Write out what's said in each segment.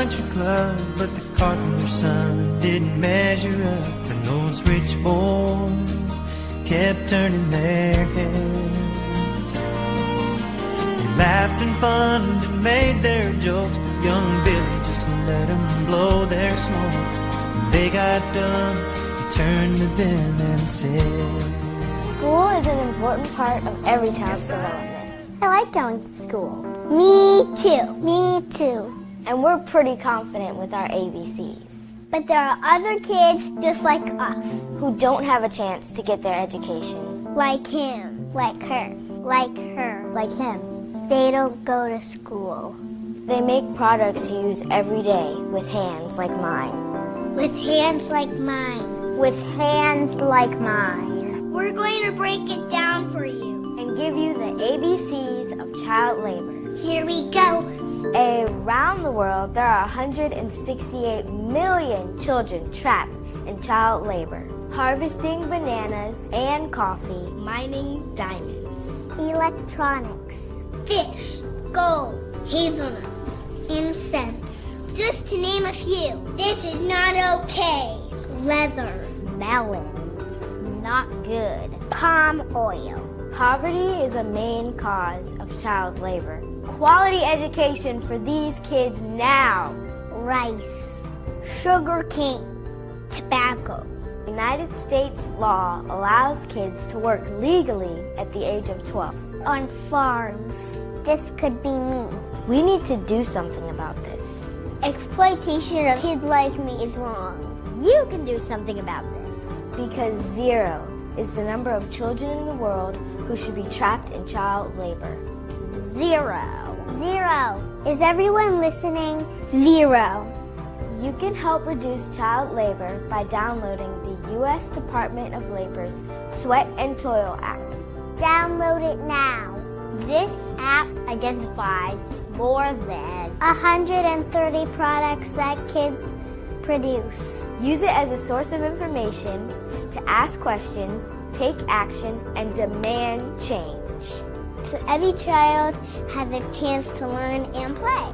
country club, but the carpenter's son didn't measure up, and those rich boys kept turning their heads. They laughed and fun and made their jokes, but young Billy just let them blow their smoke. When they got done, he turned to them and said, School is an important part of every child's development. I like going to school. Me too. Me too. And we're pretty confident with our ABCs. But there are other kids just like us who don't have a chance to get their education. Like him. Like her. Like her. Like him. They don't go to school. They make products you use every day with hands like mine. With hands like mine. With hands like mine. We're going to break it down for you and give you the ABCs of child labor. Here we go. Around the world, there are 168 million children trapped in child labor, harvesting bananas and coffee, mining diamonds, electronics, fish, gold, hazelnuts, incense, just to name a few. This is not okay. Leather, melons, not good. Palm oil. Poverty is a main cause of child labor. Quality education for these kids now. Rice, sugar cane, tobacco. United States law allows kids to work legally at the age of 12. On farms. This could be me. We need to do something about this. Exploitation of kids like me is wrong. You can do something about this. Because 0 is the number of children in the world who should be trapped in child labor. 0. 0. Is everyone listening? 0. You can help reduce child labor by downloading the U.S. Department of Labor's Sweat and Toil app. Download it now. This app identifies more than 130 products that kids produce. Use it as a source of information to ask questions, take action, and demand change. So every child has a chance to learn and play.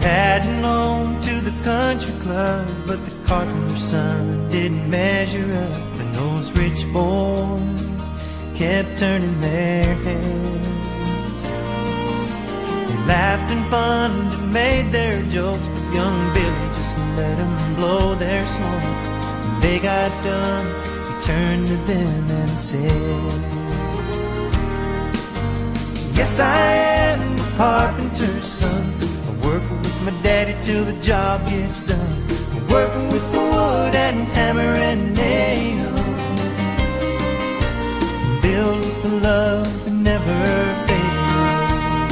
Heading on to the country club, but the carpenter's son didn't measure up, and those rich boys kept turning their heads. They laughed and fun and made their jokes, but young Billy just let them blow their smoke. When they got done, he turned to them and said, Yes, I am a carpenter's son. Working with my daddy till the job gets done. Working with the wood and hammer and nail. Build with the love that never fails.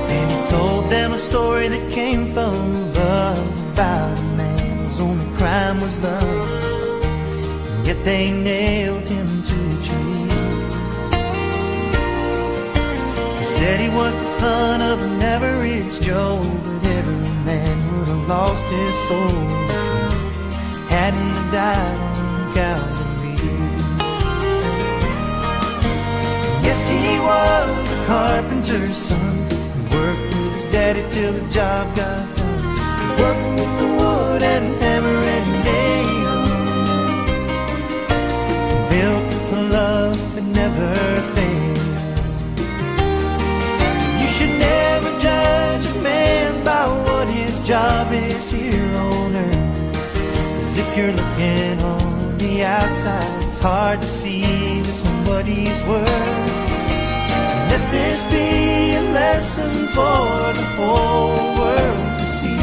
Then he told them a story that came from above about a man whose only crime was love, and yet they nailed him to a tree. He said he was the son of an average Joe, but every man would have lost his soul if he hadn't have died on Calvary. Yes, he was the carpenter's son, and worked with his daddy till the job got done. Working with the wood and hammer and nails. Built with the love that never fails. So you should never judge a man by what his job is here on earth, 'cause if you're looking on the outside, it's hard to see just somebody's worth. Let this be a lesson for the whole world to see.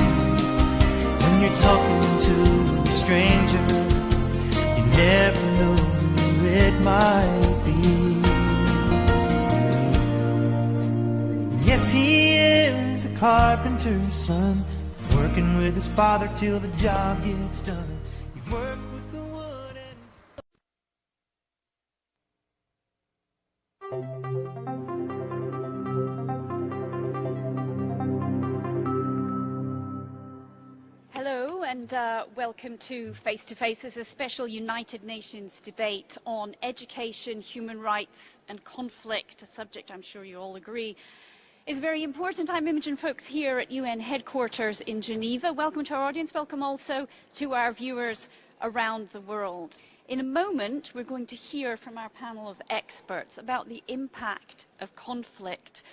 When you're talking to a stranger, you never know who it might be. Yes, he is a carpenter's son, working with his father till the job gets done. He worked with the wood and... Hello and welcome to Face to Face. This is a special United Nations debate on education, human rights and conflict, a subject I'm sure you all agree is very important. I'm Imogen Foulkes here at UN headquarters in Geneva. Welcome to our audience. Welcome also to our viewers around the world. In a moment, we're going to hear from our panel of experts about the impact of conflict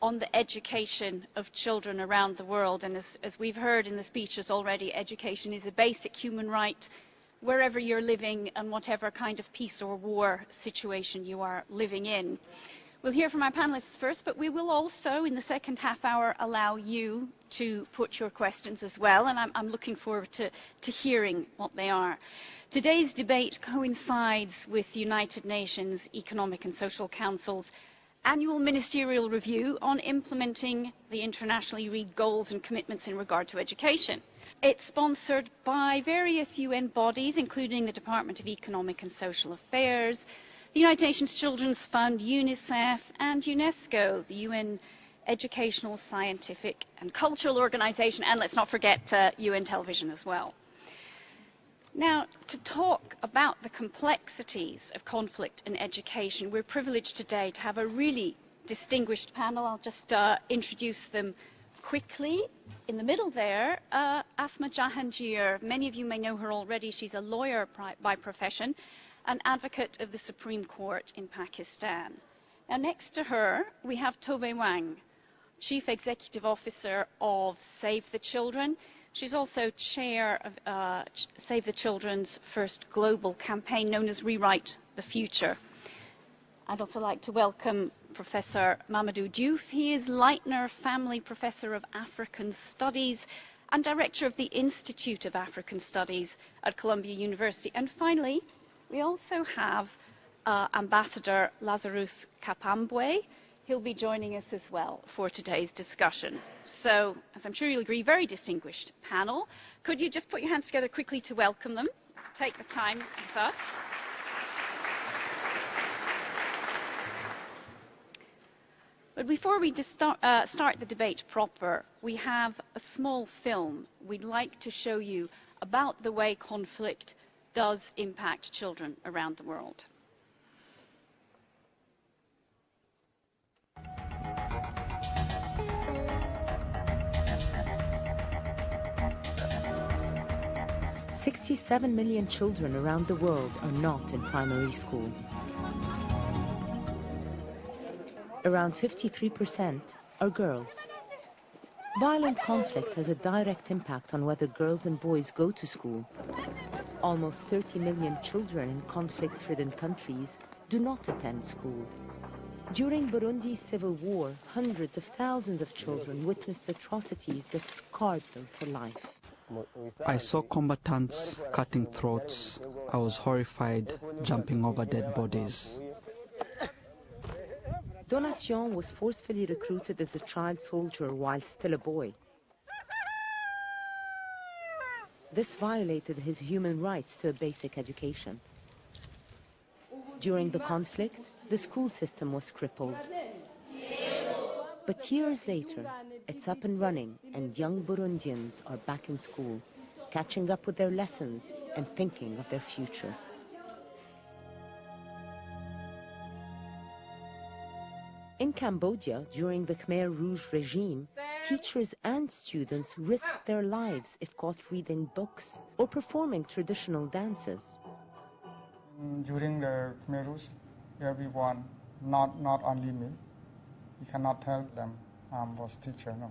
on the education of children around the world. And as we've heard in the speeches already, education is a basic human right wherever you're living and whatever kind of peace or war situation you are living in. We'll hear from our panellists first, but we will also, in the second half hour, allow you to put your questions as well, and I'm looking forward to hearing what they are. Today's debate coincides with the United Nations Economic and Social Council's annual ministerial review on implementing the internationally agreed goals and commitments in regard to education. It's sponsored by various UN bodies, including the Department of Economic and Social Affairs, the United Nations Children's Fund, UNICEF and UNESCO, the UN Educational, Scientific and Cultural Organization, and let's not forget UN Television as well. Now, to talk about the complexities of conflict in education, we're privileged today to have a really distinguished panel. I'll just introduce them quickly. In the middle there, Asma Jahangir. Many of you may know her already. She's a lawyer by profession, an advocate of the Supreme Court in Pakistan. Now, next to her, we have Tobe Wang, Chief Executive Officer of Save the Children. She's also chair of Save the Children's first global campaign known as Rewrite the Future. I'd also like to welcome Professor Mamadou Diouf. He is Leitner Family Professor of African Studies and Director of the Institute of African Studies at Columbia University. And finally, we also have Ambassador Lazarus Kapambwe. He'll be joining us as well for today's discussion. So, as I'm sure you'll agree, very distinguished panel. Could you just put your hands together quickly to welcome them, to take the time with us? But before we start the debate proper, we have a small film we'd like to show you about the way conflict does impact children around the world. "67 million children around the world are not in primary school. Around 53% are girls. Violent conflict has a direct impact on whether girls and boys go to school. Almost 30 million children in conflict-ridden countries do not attend school. During Burundi's civil war, hundreds of thousands of children witnessed atrocities that scarred them for life. I saw combatants cutting throats. I was horrified, jumping over dead bodies. Donation was forcefully recruited as a child soldier while still a boy. This violated his human rights to a basic education. During the conflict, the school system was crippled. But years later, it's up and running, and young Burundians are back in school, catching up with their lessons and thinking of their future. In Cambodia, during the Khmer Rouge regime, teachers and students risked their lives if caught reading books or performing traditional dances. During the Khmer Rouge, everyone, not only me, you cannot tell them I was teacher, no.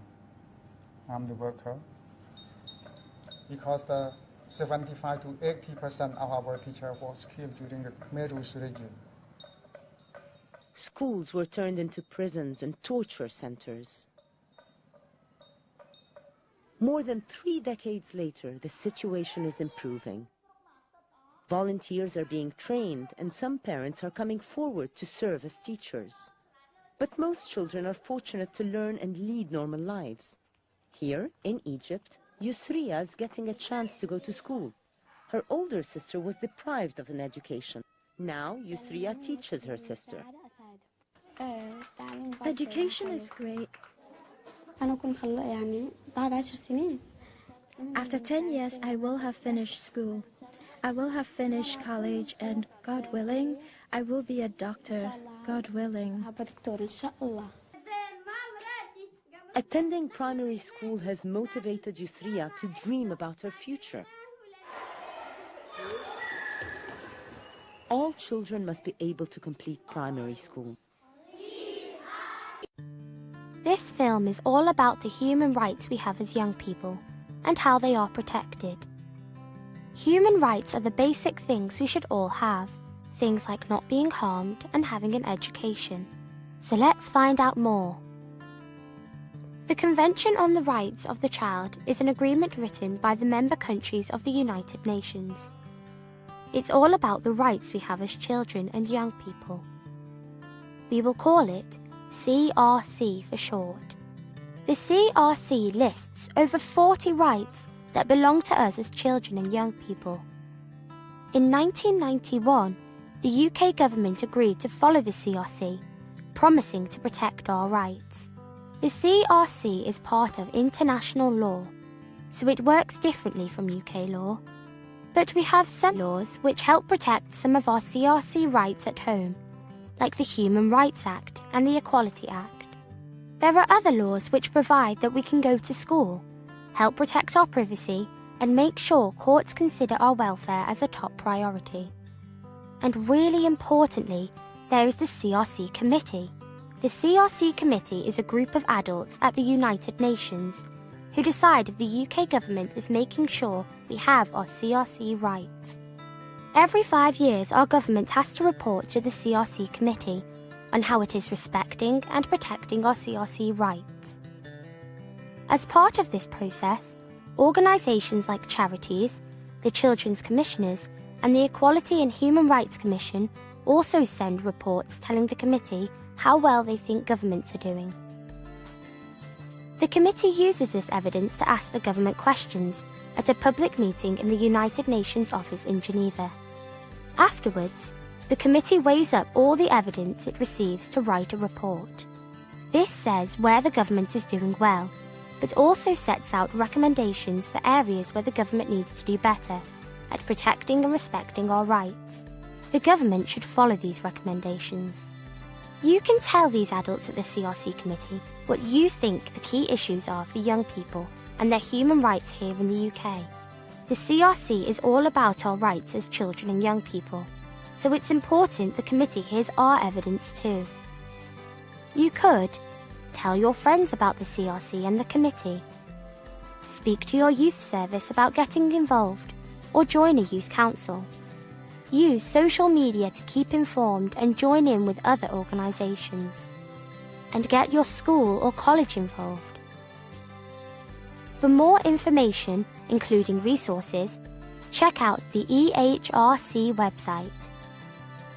I'm the worker. Because 75 to 80% of our teachers was killed during the Khmer Rouge regime. Schools were turned into prisons and torture centers. More than 3 decades later, the situation is improving. Volunteers are being trained, and some parents are coming forward to serve as teachers. But most children are fortunate to learn and lead normal lives. Here, in Egypt, Yusriya is getting a chance to go to school. Her older sister was deprived of an education. Now, Yusriya teaches her sister. Education is great. After 10 years, I will have finished school. I will have finished college, and God willing, I will be a doctor, God willing. Attending primary school has motivated Yusriya to dream about her future. All children must be able to complete primary school. This film is all about the human rights we have as young people and how they are protected. Human rights are the basic things we should all have, things like not being harmed and having an education. So let's find out more. The Convention on the Rights of the Child is an agreement written by the member countries of the United Nations. It's all about the rights we have as children and young people. We will call it CRC for short. The CRC lists over 40 rights that belong to us as children and young people. In 1991, the UK government agreed to follow the CRC, promising to protect our rights. The CRC is part of international law, so it works differently from UK law. But we have some laws which help protect some of our CRC rights at home, like the Human Rights Act and the Equality Act. There are other laws which provide that we can go to school, help protect our privacy, and make sure courts consider our welfare as a top priority. And really importantly, there is the CRC Committee. The CRC Committee is a group of adults at the United Nations who decide if the UK government is making sure we have our CRC rights. Every 5 years, our government has to report to the CRC Committee on how it is respecting and protecting our CRC rights. As part of this process, organisations like charities, the Children's Commissioners, and the Equality and Human Rights Commission also send reports telling the committee how well they think governments are doing. The committee uses this evidence to ask the government questions at a public meeting in the United Nations office in Geneva. Afterwards, the committee weighs up all the evidence it receives to write a report. This says where the government is doing well, but also sets out recommendations for areas where the government needs to do better at protecting and respecting our rights. The government should follow these recommendations. You can tell these adults at the CRC Committee what you think the key issues are for young people and their human rights here in the UK. The CRC is all about our rights as children and young people, so it's important the committee hears our evidence too. You could tell your friends about the CRC and the committee. Speak to your youth service about getting involved, or join a youth council. Use social media to keep informed and join in with other organisations. And get your school or college involved. For more information, including resources, check out the EHRC website,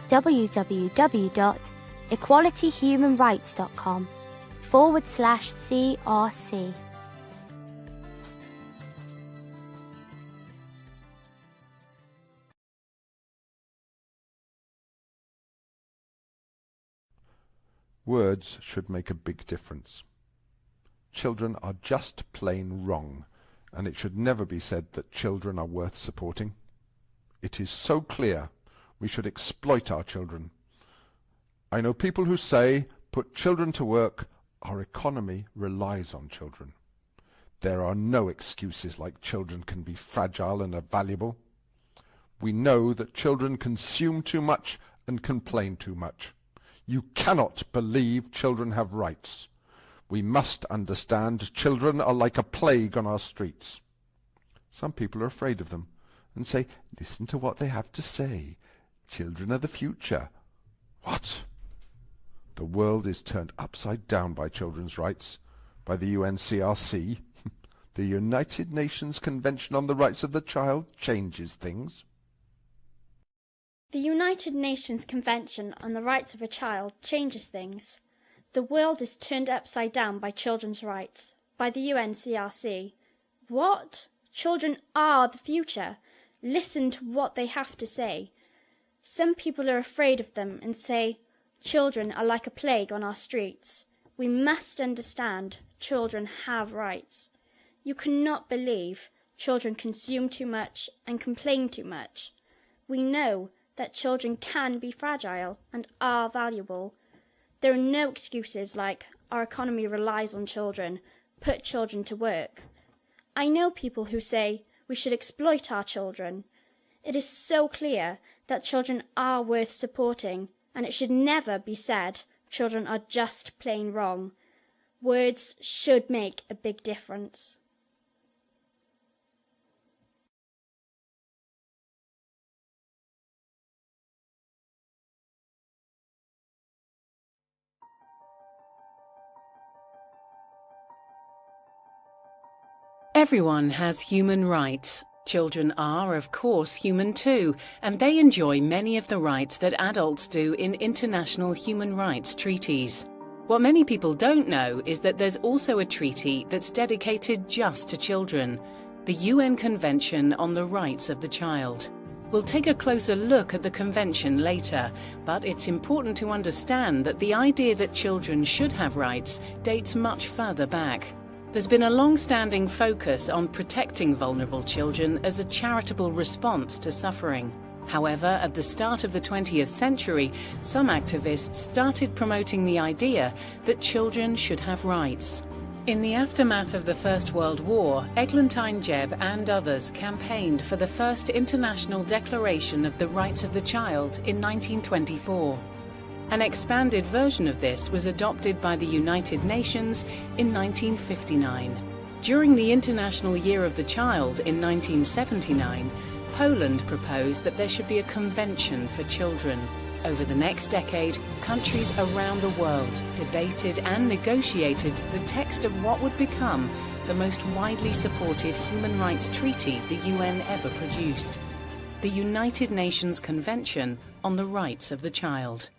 www.equalityhumanrights.com/CRC. Words should make a big difference. Children are just plain wrong, and it should never be said that children are worth supporting. It is so clear we should exploit our children. I know people who say, put children to work, our economy relies on children. There are no excuses like children can be fragile and are valuable. We know that children consume too much and complain too much. You cannot believe children have rights. We must understand children are like a plague on our streets. Some people are afraid of them, and say, listen to what they have to say. Children are the future. What? The world is turned upside down by children's rights, by the UNCRC. The United Nations Convention on the Rights of the Child changes things. The United Nations Convention on the Rights of a Child changes things. The world is turned upside down by children's rights, by the UNCRC. What? Children are the future. Listen to what they have to say. Some people are afraid of them and say, children are like a plague on our streets. We must understand children have rights. You cannot believe children consume too much and complain too much. We know that children can be fragile and are valuable. There are no excuses like, our economy relies on children, put children to work. I know people who say we should exploit our children. It is so clear that children are worth supporting, and it should never be said children are just plain wrong. Words should make a big difference. Everyone has human rights. Children are, of course, human too, and they enjoy many of the rights that adults do in international human rights treaties. What many people don't know is that there's also a treaty that's dedicated just to children, the UN Convention on the Rights of the Child. We'll take a closer look at the convention later, but it's important to understand that the idea that children should have rights dates much further back. There's been a long-standing focus on protecting vulnerable children as a charitable response to suffering. However, at the start of the 20th century, some activists started promoting the idea that children should have rights. In the aftermath of the First World War, Eglantine Jebb and others campaigned for the first international declaration of the rights of the child in 1924. An expanded version of this was adopted by the United Nations in 1959. During the International Year of the Child in 1979, Poland proposed that there should be a convention for children. Over the next decade, countries around the world debated and negotiated the text of what would become the most widely supported human rights treaty the UN ever produced, the United Nations Convention on the Rights of the Child.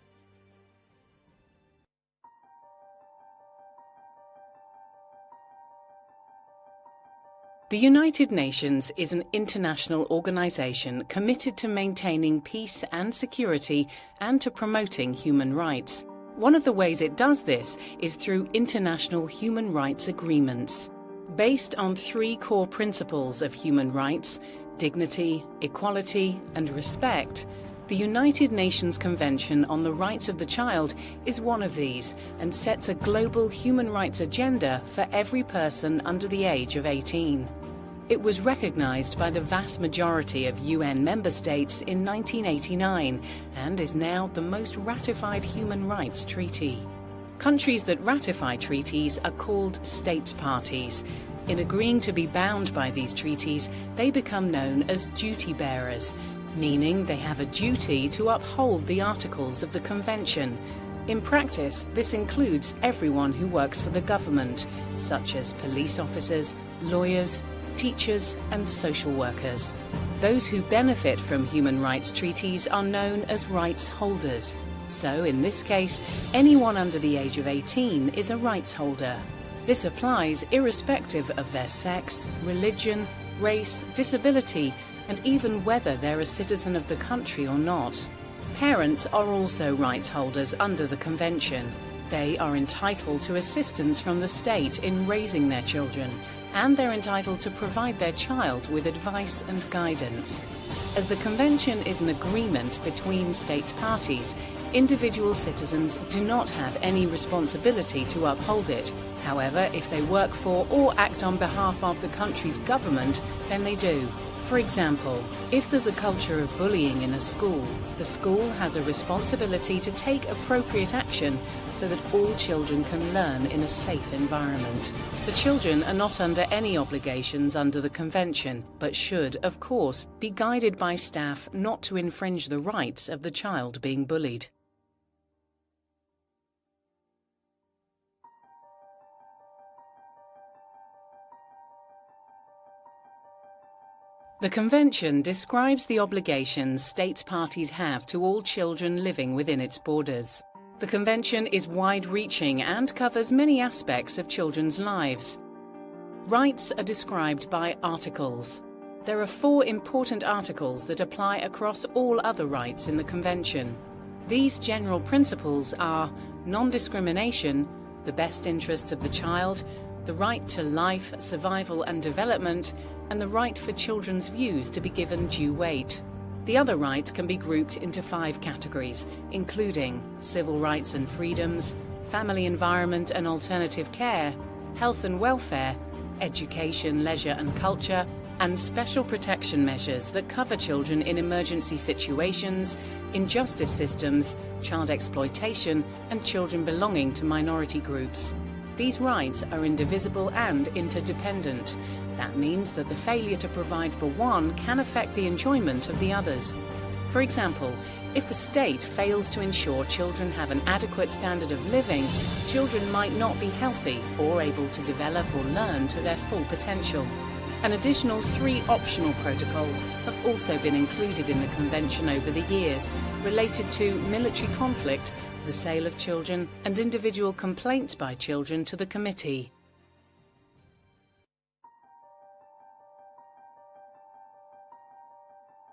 The United Nations is an international organization committed to maintaining peace and security and to promoting human rights. One of the ways it does this is through international human rights agreements. Based on three core principles of human rights, dignity, equality, and respect, the United Nations Convention on the Rights of the Child is one of these and sets a global human rights agenda for every person under the age of 18. It was recognized by the vast majority of UN member states in 1989 and is now the most ratified human rights treaty. Countries that ratify treaties are called states parties. In agreeing to be bound by these treaties, they become known as duty bearers, meaning they have a duty to uphold the articles of the Convention. In practice, this includes everyone who works for the government, such as police officers, lawyers, teachers and social workers. Those who benefit from human rights treaties are known as rights holders. So, in this case, anyone under the age of 18 is a rights holder. This applies irrespective of their sex, religion, race, disability, and even whether they're a citizen of the country or not. Parents are also rights holders under the Convention. They are entitled to assistance from the state in raising their children, and they're entitled to provide their child with advice and guidance. As the Convention is an agreement between states parties, individual citizens do not have any responsibility to uphold it. However, if they work for or act on behalf of the country's government, then they do. For example, if there's a culture of bullying in a school, the school has a responsibility to take appropriate action so that all children can learn in a safe environment. The children are not under any obligations under the Convention, but should, of course, be guided by staff not to infringe the rights of the child being bullied. The Convention describes the obligations state parties have to all children living within its borders. The Convention is wide-reaching and covers many aspects of children's lives. Rights are described by articles. There are 4 important articles that apply across all other rights in the Convention. These general principles are non-discrimination, the best interests of the child, the right to life, survival and development, and the right for children's views to be given due weight. The other rights can be grouped into 5 categories, including civil rights and freedoms, family environment and alternative care, health and welfare, education, leisure and culture, and special protection measures that cover children in emergency situations, injustice systems, child exploitation, and children belonging to minority groups. These rights are indivisible and interdependent. That means that the failure to provide for one can affect the enjoyment of the others. For example, if the state fails to ensure children have an adequate standard of living, children might not be healthy or able to develop or learn to their full potential. An additional 3 optional protocols have also been included in the Convention over the years, related to military conflict, the sale of children, and individual complaints by children to the committee.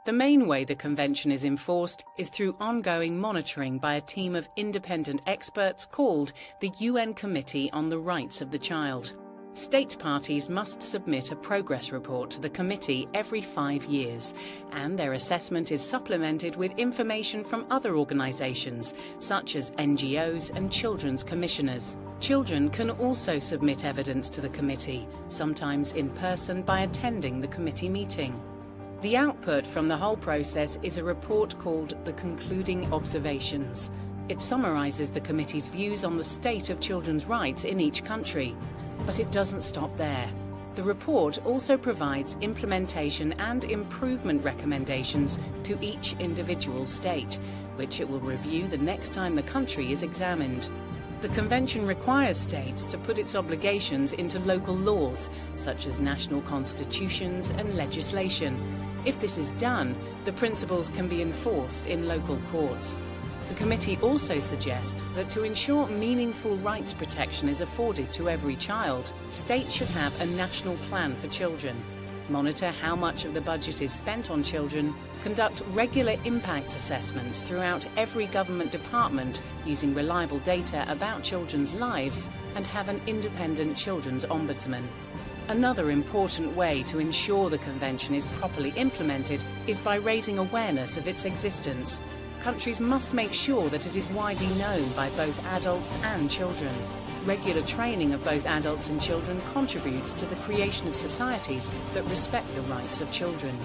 The main way the Convention is enforced is through ongoing monitoring by a team of independent experts called the UN Committee on the Rights of the Child. State parties must submit a progress report to the committee every 5 years, and their assessment is supplemented with information from other organisations, such as NGOs and children's commissioners. Children can also submit evidence to the committee, sometimes in person by attending the committee meeting. The output from the whole process is a report called the Concluding Observations. It summarises the committee's views on the state of children's rights in each country. But it doesn't stop there. The report also provides implementation and improvement recommendations to each individual state, which it will review the next time the country is examined. The Convention requires states to put its obligations into local laws, such as national constitutions and legislation. If this is done, the principles can be enforced in local courts. The committee also suggests that to ensure meaningful rights protection is afforded to every child, states should have a national plan for children, monitor how much of the budget is spent on children, conduct regular impact assessments throughout every government department using reliable data about children's lives, and have an independent children's ombudsman. Another important way to ensure the Convention is properly implemented is by raising awareness of its existence. Countries must make sure that it is widely known by both adults and children. Regular training of both adults and children contributes to the creation of societies that respect the rights of children.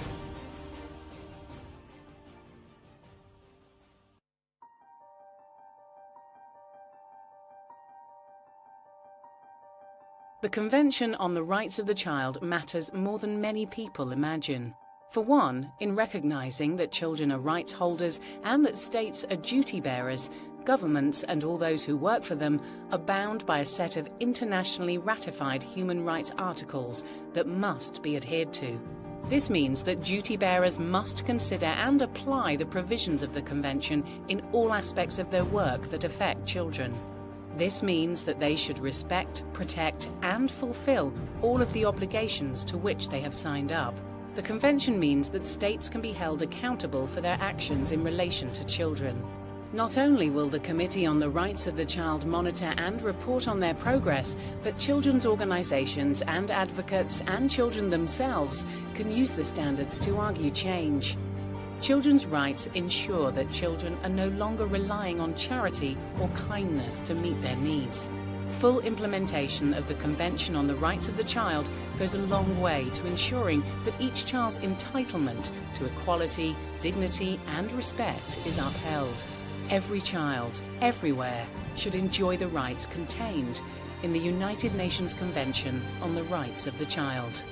The Convention on the Rights of the Child matters more than many people imagine. For one, in recognising that children are rights holders and that states are duty bearers, governments and all those who work for them are bound by a set of internationally ratified human rights articles that must be adhered to. This means that duty bearers must consider and apply the provisions of the Convention in all aspects of their work that affect children. This means that they should respect, protect and fulfil all of the obligations to which they have signed up. The Convention means that states can be held accountable for their actions in relation to children. Not only will the Committee on the Rights of the Child monitor and report on their progress, but children's organisations and advocates and children themselves can use the standards to argue change. Children's rights ensure that children are no longer relying on charity or kindness to meet their needs. Full implementation of the Convention on the Rights of the Child goes a long way to ensuring that each child's entitlement to equality, dignity and respect is upheld. Every child, everywhere, should enjoy the rights contained in the United Nations Convention on the Rights of the Child.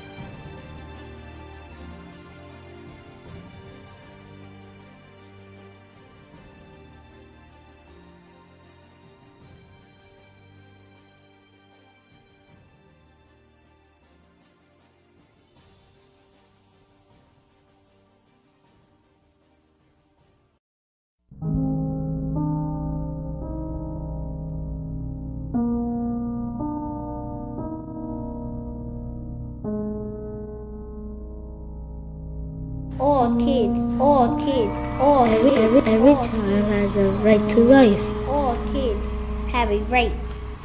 Every child has a right to life. All kids have a right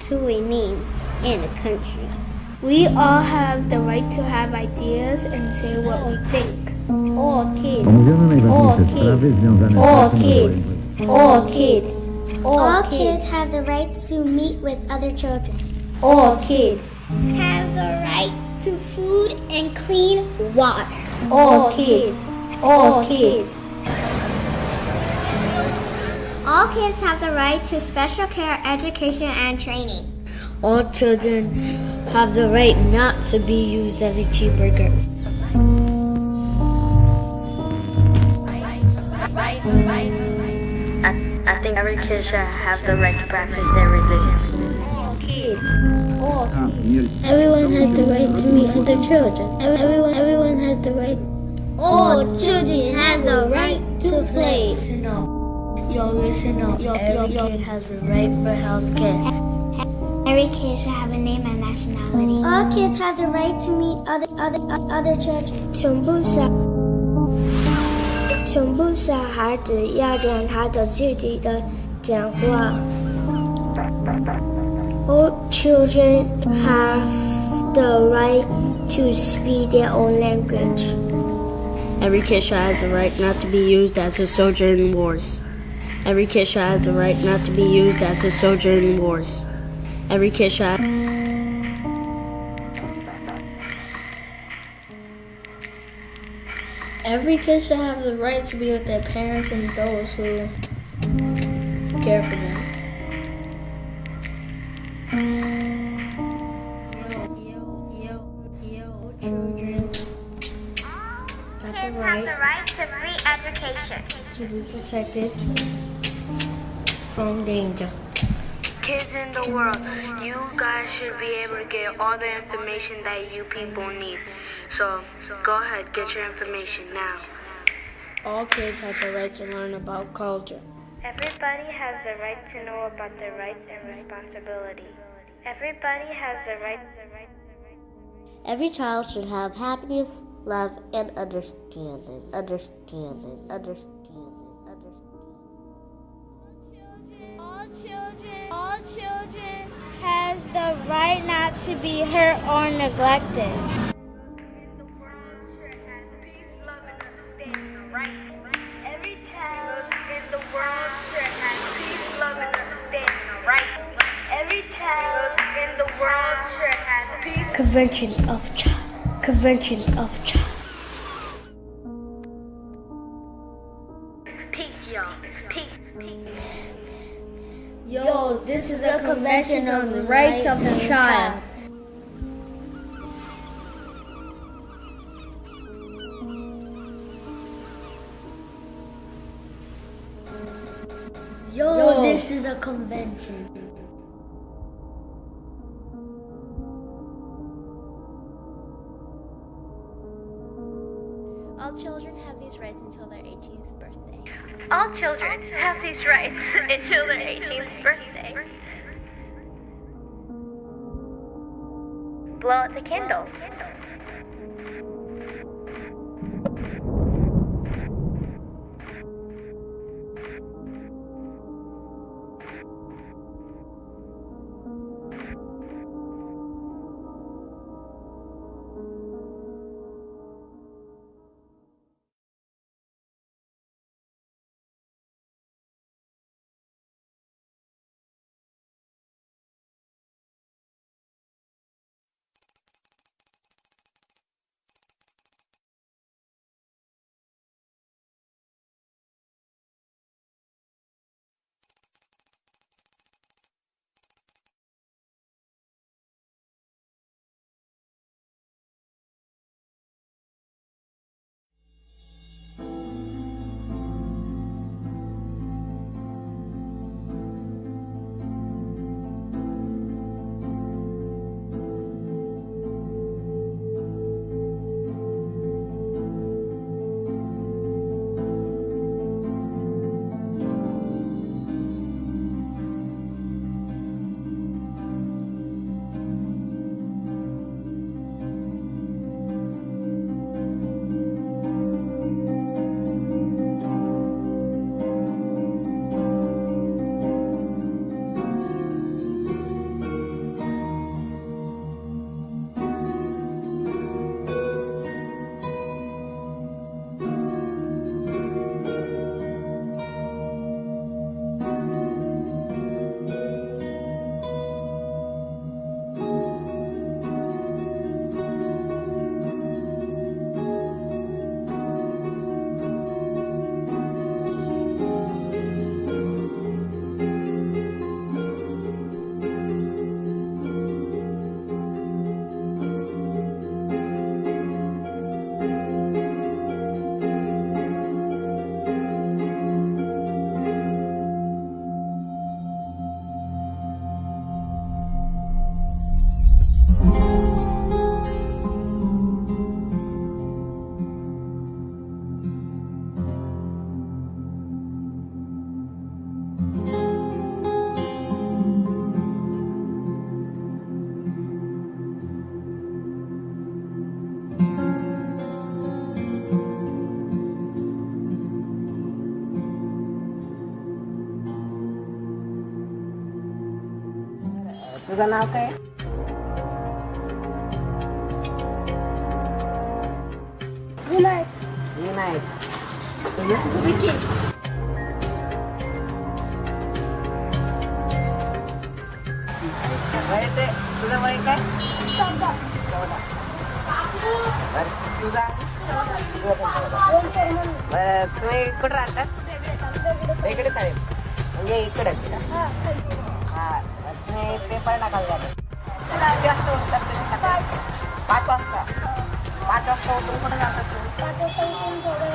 to a name and a country. We all have the right to have ideas and say what we think. All kids have the right to meet with other children. All kids have the right to food and clean water. All kids have the right to special care, education, and training. All children have the right not to be used as a cheeseburger. I think every kid should have the right to practice their religion. All kids. Everyone has the right to meet other children. Everyone has the right. All children have the right to play. Listen up. Every kid has a right for health care. Every kid should have a name and nationality. All kids have the right to meet other children. 全部小孩子要讲他的自己的讲话。All children have the right to speak their own language. Every kid should have the right not to be used as a soldier in wars. Every kid should have the right not to be used as a soldier in wars. Every kid should have... Every kid should have the right to be with their parents and those who care for them. Children have the right to free education. To be protected from danger. Kids in the world, you guys should be able to get all the information that you people need. So go ahead, get your information now. All kids have the right to learn about culture. Everybody has the right to know about their rights and responsibilities. Everybody has the right. Every child should have happiness, love, and understanding. All children has the right not to be hurt or neglected. Every child in the world should have peace, love, and understanding. Right. Every child in the world should have peace. Convention of Child. Peace, y'all. Peace. Yo, this is a convention on the rights of the child. Yo, this is a convention. All children have these rights until their 18th birthday. All children have these rights until their 18th birthday. Blow out the candles. तुझं नाव काय? विनायक. विनायक. तुझं? विकी. तुझं वय काय? 14. तुझा? तुम्ही कुठं राहतात? इकडे चालेल म्हणजे इकडेच का? हा तुम्ही पेपर टाकायला जातात. किती वाजता उठतात तुम्ही सकाळी? 5 वाजता. 5 वाजता उठून कुठं जातात तुम्ही? 5 वाजता उठून थोडं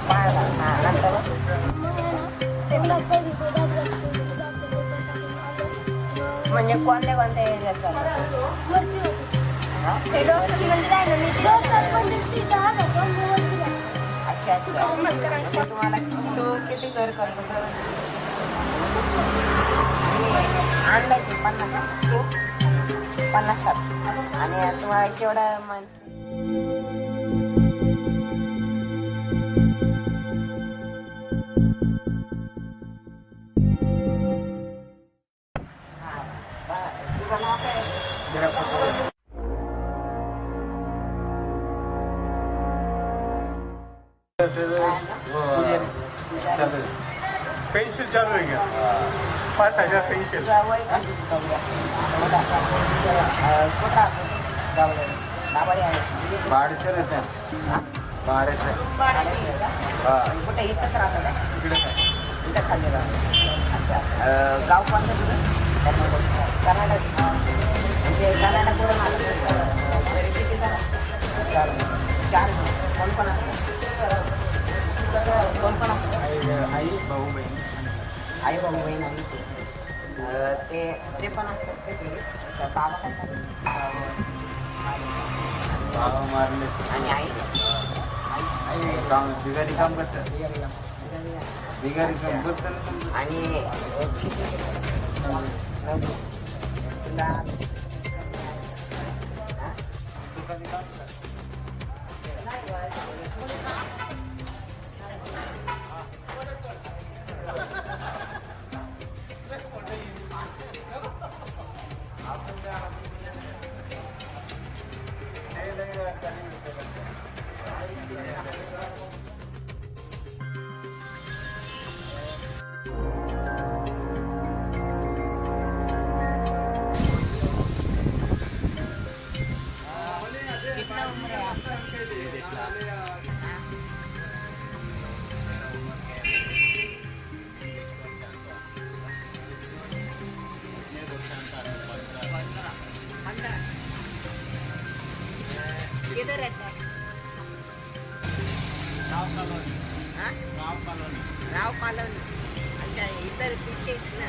पळायला. हा नंतर म्हणजे कोणत्या कोणत्या एरियात जातात? वरती होती. हे डॉक्टर म्हणजे काय ना मी डॉक्टर मंदिरची इथं जातो आणि वरती जातो. अच्छा अच्छा. तुम्हाला तू किती घर करतो तर? अंदाजे 50. तू 50 आणि तुम्हाला केवढं पेन्सिल चालू आहे का? 5,000 पेन्सिल. भाडेसर येतात. भाडेसर. कुठे इथंच राहतं का? इथं खाल्ले राहतं. अच्छा. गाव कोणतं तुझं? कर्नाटक. म्हणजे कर्नाटकवरून आलं. किती जण? 4. कोण कोण असतं? कोण कोण असतं? आई भाऊ बहीण. आई भाऊ बहीण आणि ते पण असतात ते बाबा काय करतात? बाबा मारले आणि आई काम बिगारी काम करतात. बिगारी काम करतात आणि तुला किधर रहता है? राव कॉलोनी. अच्छा इधर पीछे ना.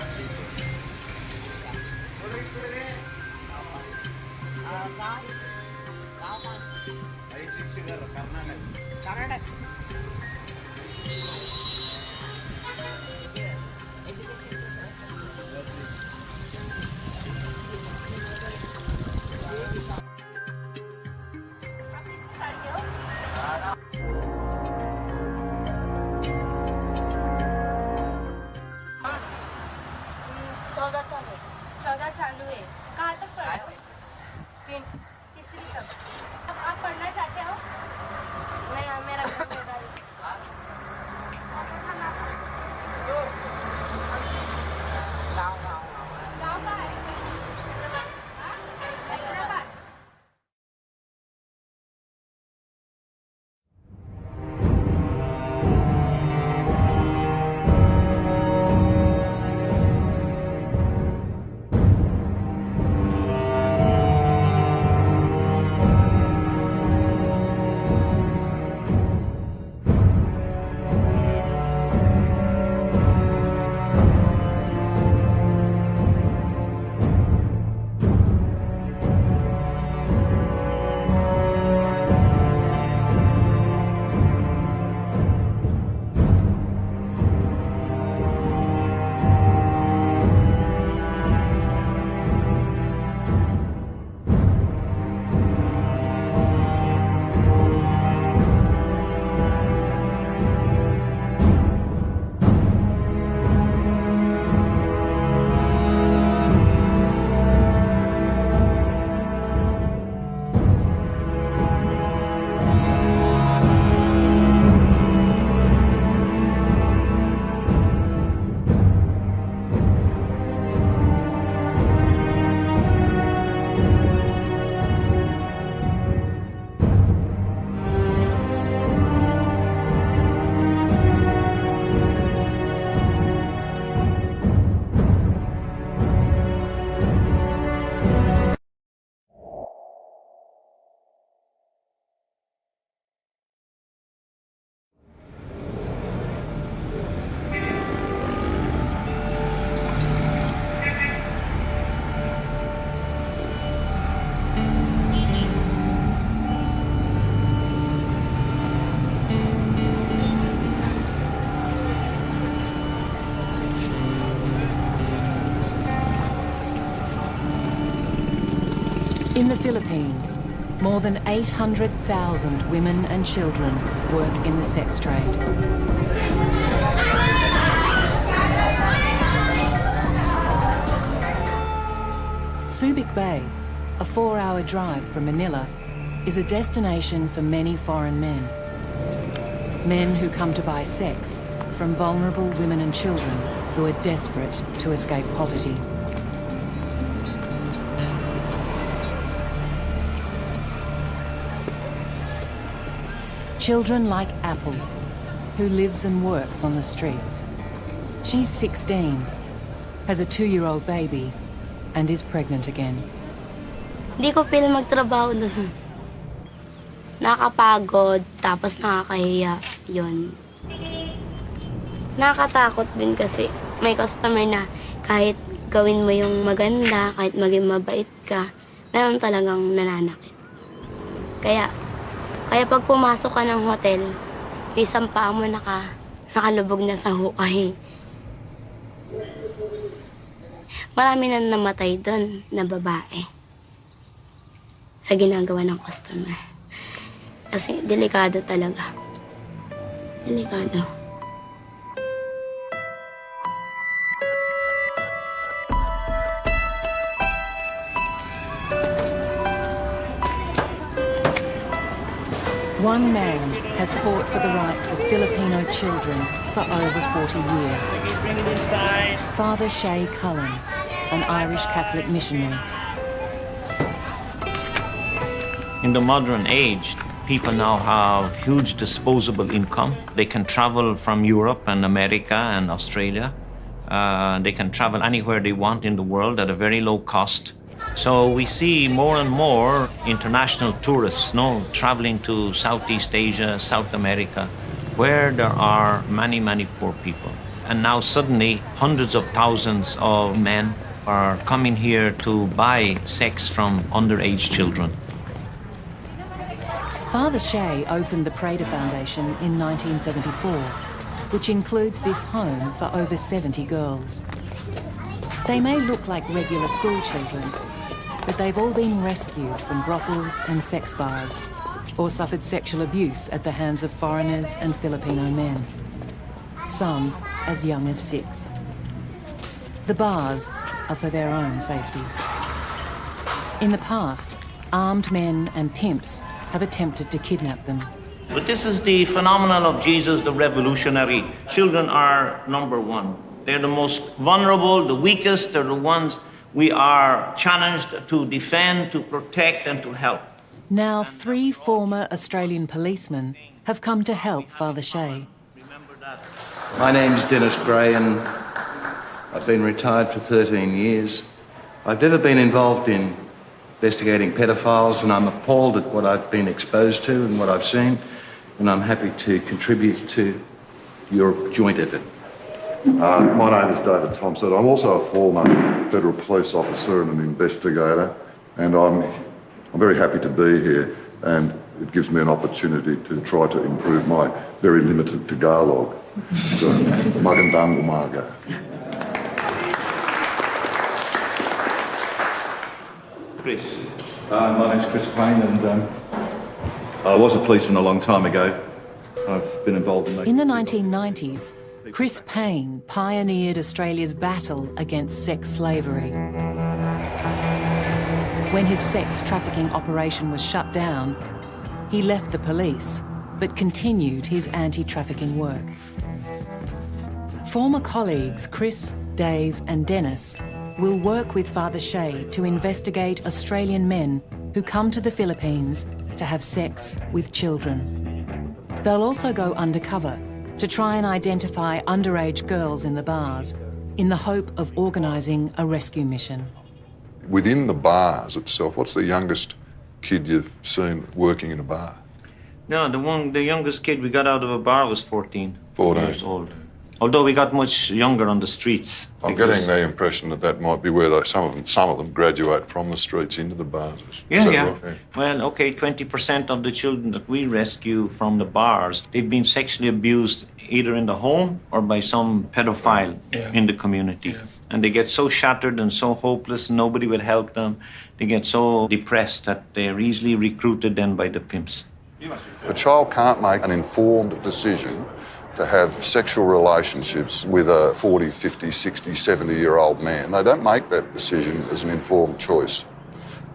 गाव कर्नाटक. चौदह चालू है. कहाँ तक पढ़ा हो? 3. तीसरी तक. आप पढ़ना चाहते हो? नहीं मेरा घर In the Philippines, more than 800,000 women and children work in the sex trade. Subic Bay, a 4-hour drive from Manila, is a destination for many foreign men. Men who come to buy sex from vulnerable women and children who are desperate to escape poverty. Children like Apple, who lives and works on the streets. She's 16, has a 2-year-old baby, and is pregnant again. Hindi ko feel magtrabaho doon. Nakakapagod, tapos nakakahiya, yun. Nakakatakot din kasi may customer na kahit gawin mo yung maganda, kahit maging mabait ka, meron talagang nananakit. Kaya pag pumasok ka ng hotel, isang paa mo nakalubog na sa hukay. Marami na namatay doon na babae sa ginagawa ng customer. Kasi delikado talaga. Delikado. One man has fought for the rights of Filipino children for over 40 years. Father Shay Cullen, an Irish Catholic missionary. In the modern age, people now have huge disposable income. They can travel from Europe and America and Australia. They can travel anywhere they want in the world at a very low cost. So we see more and more international tourists traveling to Southeast Asia, South America, where there are many, many poor people. And now suddenly hundreds of thousands of men are coming here to buy sex from underage children. Father Shay opened the Prader Foundation in 1974, which includes this home for over 70 girls. They may look like regular school children, but they've all been rescued from brothels and sex bars, or suffered sexual abuse at the hands of foreigners and Filipino men, some as young as 6. The bars are for their own safety. In the past, armed men and pimps have attempted to kidnap them. But this is the phenomenon of Jesus, the revolutionary. Children are number one. They're the most vulnerable, the weakest, they're the ones we are challenged to defend, to protect, and to help. Now 3 former Australian policemen have come to help Father Shay. My name's Dennis Gray and I've been retired for 13 years. I've never been involved in investigating pedophiles, and I'm appalled at what I've been exposed to and what I've seen, and I'm happy to contribute to your joint effort. My name is David Thompson. I'm also a former federal police officer and an investigator, and I'm very happy to be here, and it gives me an opportunity to try to improve my very limited Tagalog. So, magandang umaga. Chris. My name's Chris Payne, and I was a policeman a long time ago. I've been involved in the 1990s, Chris Payne pioneered Australia's battle against sex slavery. When his sex trafficking operation was shut down, he left the police, but continued his anti-trafficking work. Former colleagues Chris, Dave and Dennis will work with Father Shay to investigate Australian men who come to the Philippines to have sex with children. They'll also go undercover to try and identify underage girls in the bars in the hope of organising a rescue mission. Within the bars itself, what's the youngest kid you've seen working in a bar? No, the youngest kid we got out of a bar was 14 years old. Although we got much younger on the streets. I'm getting the impression that that might be where some of them graduate from the streets into the bars. Yeah. Right? Well, okay, 20% of the children that we rescue from the bars, they've been sexually abused either in the home or by some pedophile in the community. Yeah. And they get so shattered and so hopeless, nobody will help them. They get so depressed that they're easily recruited then by the pimps. A child can't make an informed decision to have sexual relationships with a 40, 50, 60, 70-year-old man. They don't make that decision as an informed choice.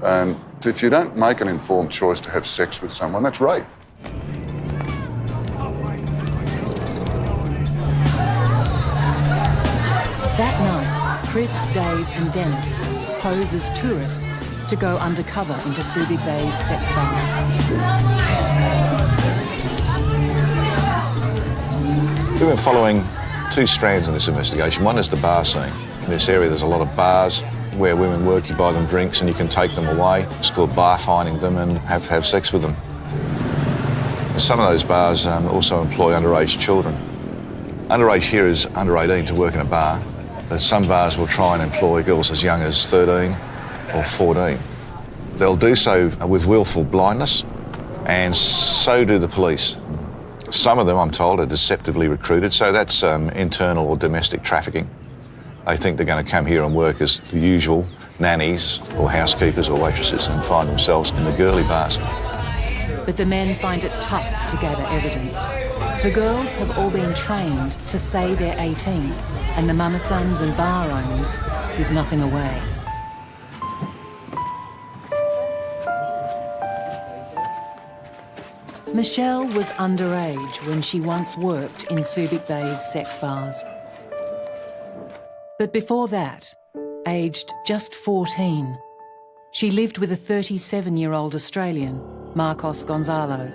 And if you don't make an informed choice to have sex with someone, that's rape. That night, Chris, Dave and Dennis pose as tourists to go undercover into Subic Bay's sex bars. We've been following two strands in this investigation. One is the bar scene. In this area there's a lot of bars where women work, you buy them drinks and you can take them away. It's called bar finding them and have sex with them. Some of those bars also employ underage children. Underage here is under 18 to work in a bar, but some bars will try and employ girls as young as 13 or 14. They'll do so with willful blindness, and so do the police. Some of them, I'm told, are deceptively recruited, so that's internal or domestic trafficking. They think they're going to come here and work as the usual nannies or housekeepers or waitresses and find themselves in the girly bars. But the men find it tough to gather evidence. The girls have all been trained to say they're 18, and the mama sons and bar owners give nothing away. Michelle was underage when she once worked in Subic Bay's sex bars. But before that, aged just 14, she lived with a 37-year-old Australian, Marcos Gonzalo.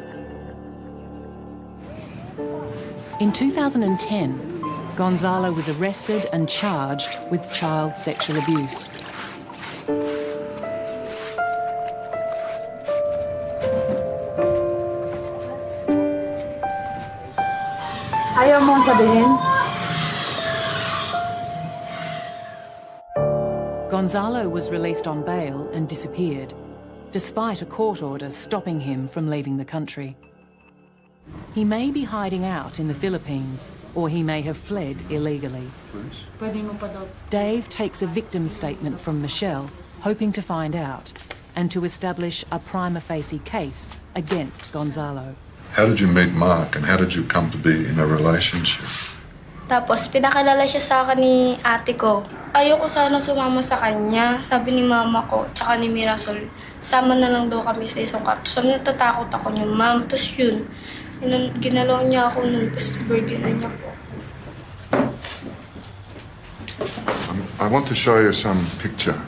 In 2010, Gonzalo was arrested and charged with child sexual abuse. Ayaw mong sabihin? Gonzalo was released on bail and disappeared, despite a court order stopping him from leaving the country. He may be hiding out in the Philippines, or he may have fled illegally. Dave takes a victim statement from Michelle, hoping to find out, and to establish a prima facie case against Gonzalo. How did you meet Mark and how did you come to be in a relationship? Tapos pinakilala siya sa akin ni ate ko. Ayoko sana sumama sa kanya. Sabi ni mama ko, tsaka ni Mirasol, sama na lang daw kami sa isang kwarto. Sabi natatakot ako niya, ma'am. Tapos yun, ginalaw niya ako nun, tapos birginan niya po. I want to show you some picture.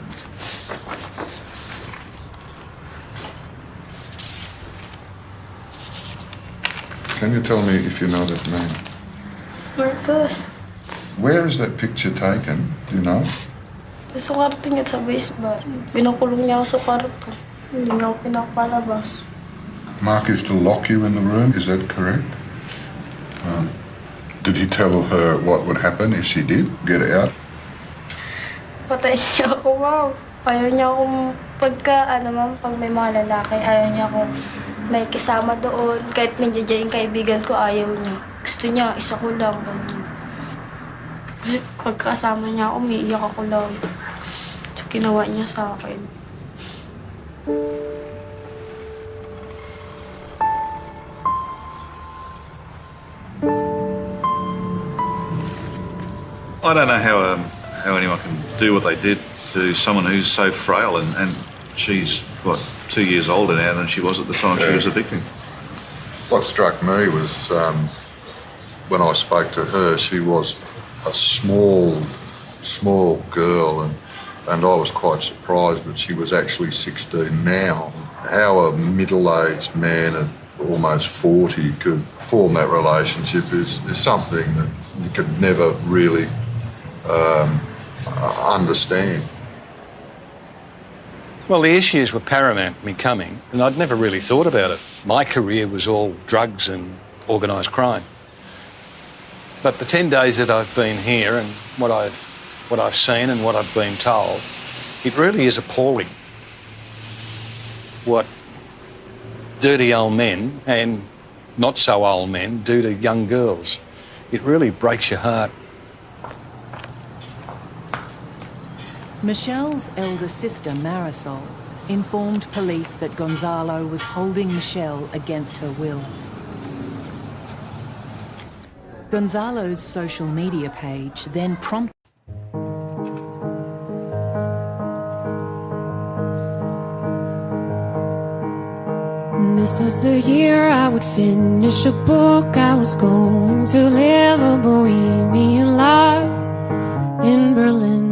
Can you tell me if you know that name? Marcos. Where is that picture taken? Do you know? Sa kwarto niya sa baseball. Pinakulong niya ako sa kwarto. Hindi niya ako pinapalabas. Mark used to lock you in the room, is that correct? Did he tell her what would happen if she did get out? Patay niya ako, wow. Ayaw niya akong pag may mga lalaki, ayaw niya akong may kasama doon. Kahit may yung kaibigan ko, ayaw niya. Gusto niya, isa ko lang. Kasi pagkasama niya ako, may iyak ako lang. So, ginawa niya sa akin. I don't know how anyone can do what they did to someone who's so frail, and she's, what, 2 years older now than she was at the time she was a victim. What struck me was when I spoke to her, she was a small girl, and I was quite surprised that she was actually 16 now. How a middle-aged man at almost 40 could form that relationship is something that you could never really understand. Well, the issues were paramount to me coming, and I'd never really thought about it. My career was all drugs and organised crime. But the 10 days that I've been here and what I've seen and what I've been told, it really is appalling what dirty old men and not so old men do to young girls. It really breaks your heart. Michelle's elder sister, Marisol, informed police that Gonzalo was holding Michelle against her will. Gonzalo's social media page then prompted This was the year I would finish a book. I was going to live a bohemian life in Berlin.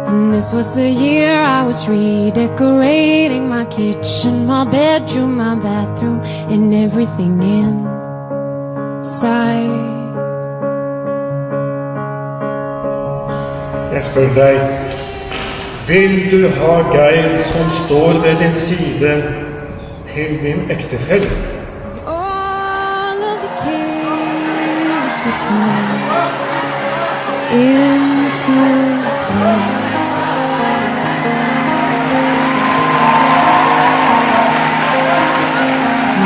And this was the year I was redecorating my kitchen, my bedroom, my bathroom, and everything inside. Jeg spør deg, vil du ha Geir som står ved din side til din ektefelle? All of the keys would fall into place.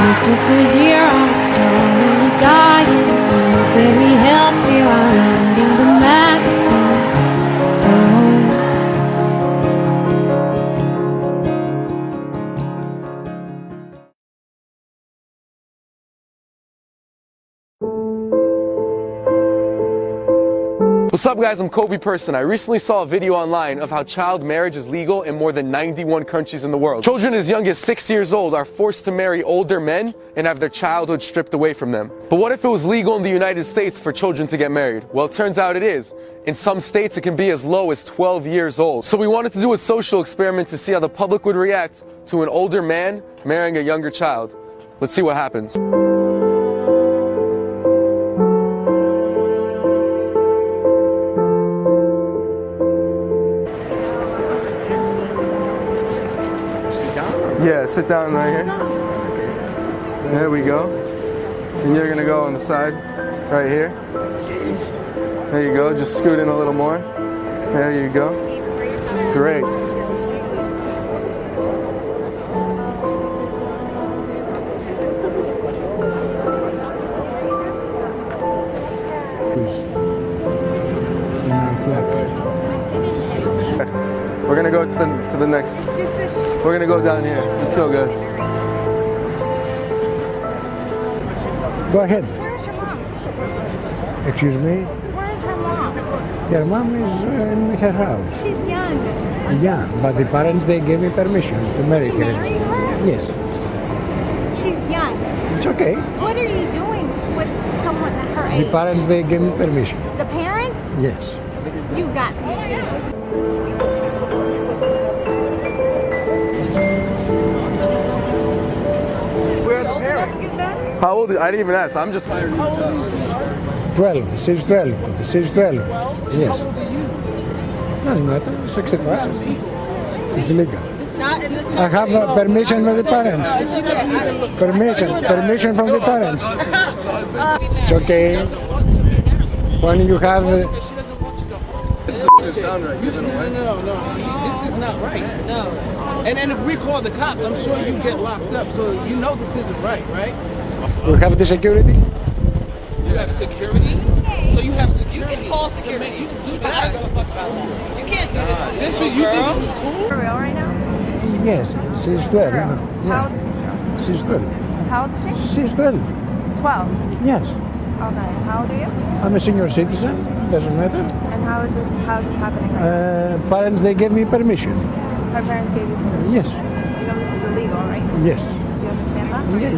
This was the year I was starting a diet, very healthy while reading the magazines. What's up guys, I'm Kobe Person. I recently saw a video online of how child marriage is legal in more than 91 countries in the world. Children as young as 6 years old are forced to marry older men and have their childhood stripped away from them. But what if it was legal in the United States for children to get married? Well, it turns out it is. In some states it can be as low as 12 years old. So we wanted to do a social experiment to see how the public would react to an older man marrying a younger child. Let's see what happens. Yeah, sit down right here. There we go. And you're gonna go on the side, right here. There you go, just scoot in a little more. There you go. Great. We're gonna go to the next. We're gonna go down here. Let's go, guys. Go ahead. Where's your mom? Excuse me? Where's her mom? Your mom is in her house. She's young. Yeah, but the parents, they gave me permission to marry her. Marry her? Yes. She's young. It's okay. What are you doing with someone at her age? The parents, they gave me permission. The parents? Yes. You got to be kidding. How old is, I didn't even ask, I'm just hired. How old are you? 12, she's 12, she's 12. Yes. Doesn't matter, 65. It's legal. I have permission from the parents. Permission from the parents. It's okay. When you have... It doesn't sound right. No. This is not right. No. And if we call the cops, I'm sure you get locked up. So you know this isn't right? We have the security. You have security? So you have security. You can call security. You can do that. You can't do this. You think this is cool? For real right now? Yes, she's 12. How Yeah. old is this girl? She's 12. How old is she? She's 12. 12. Yes. Okay. How old are you? I'm a senior citizen. Doesn't matter. And how is this happening right now? Parents, they gave me permission. Her parents gave you permission? Yes. You know this is illegal, right? Yes. Do you understand that? Yeah.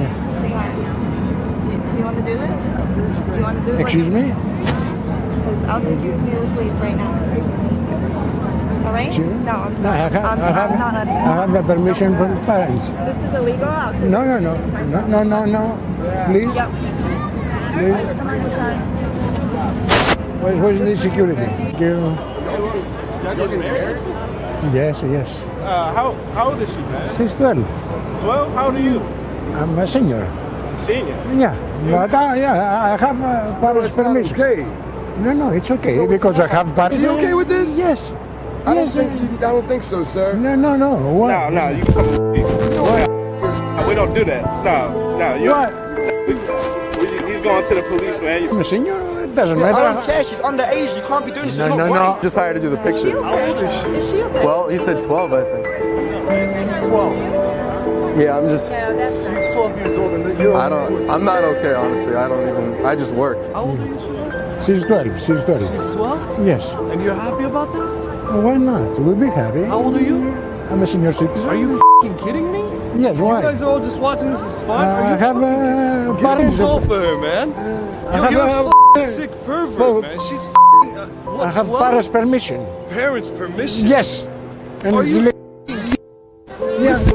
Do you want to do this? Do you want to do this? Excuse me? Because I'll take you to the police right now. All right? Excuse me? No, I'm No, sorry. I I'm not letting you. I have the permission from the parents. This is illegal? I'll take No. you to the police myself. No. Please. Yep. Please. Come on inside. Where's the security? Thank you. Y'all getting married? Yes. How old is she, man? She's 12. 12? How old are you? I'm a senior. Senior? Yeah, but yeah, I have Paris permission. Okay. No, it's okay because I have Paris. Is he okay with this? Yes. I don't think so, sir. No. What? No, we don't do that. No. He's going to the police, man. I'm a senior. It doesn't I matter. don't care. She's underage. You can't be doing this. It's not right. Just hired to do the pictures. How old is she? 12. He said 12, I think. 12. Yeah, I'm just. She's 12 years old and you're. I'm not okay, honestly. I just work. How old is she? She's 12. She's 12. She's 12? Yes. And you're happy about that? Why not? We'll be happy. How old are you? I'm a senior citizen. Are you f***ing kidding me? Yes, why? You guys are all just watching this is fun? I have Get Paris. off of her, man. You're a f***ing sick pervert, man. She's f***ing... I have Paris permission. Parents' permission? Yes. And Are it's you yes.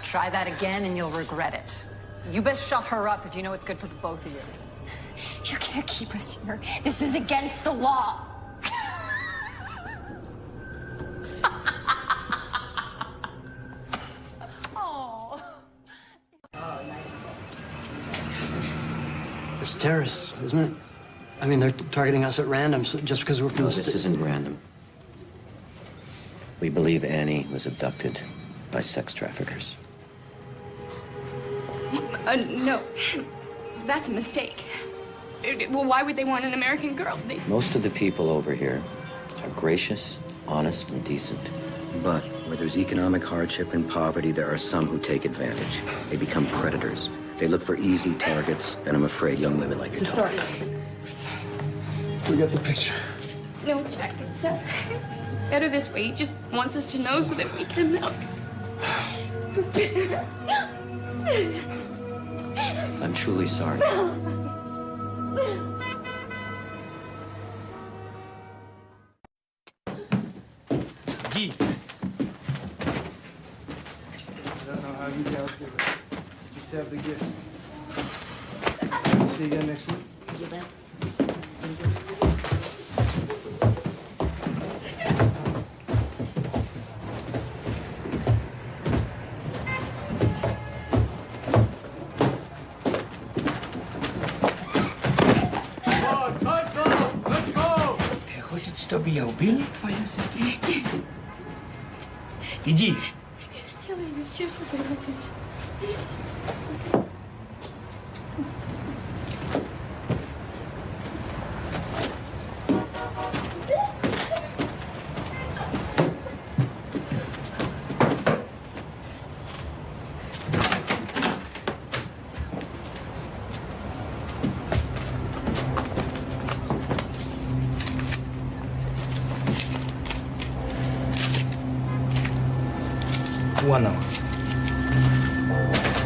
Try that again and you'll regret it. You best shut her up if you know it's good for the both of you. You can't keep us here. This is against the law. It's terrorists, isn't it? I mean, they're targeting us at random just because we're from the This isn't random. We believe Annie was abducted by sex traffickers. No. That's a mistake. Well, why would they want an American girl? Most of the people over here are gracious, honest, and decent. But where there's economic hardship and poverty, there are some who take advantage. They become predators. They look for easy targets, and I'm afraid young women like your daughter. We got the picture. No, Jack, it's better this way. He just wants us to know so that we can help. I'm truly sorry. Guy. I don't know how you guys do it. Just have to get. See you again next week. Чтобы я убил твою сестру? Иди. Я сделаю все, что ты хочешь. One hour.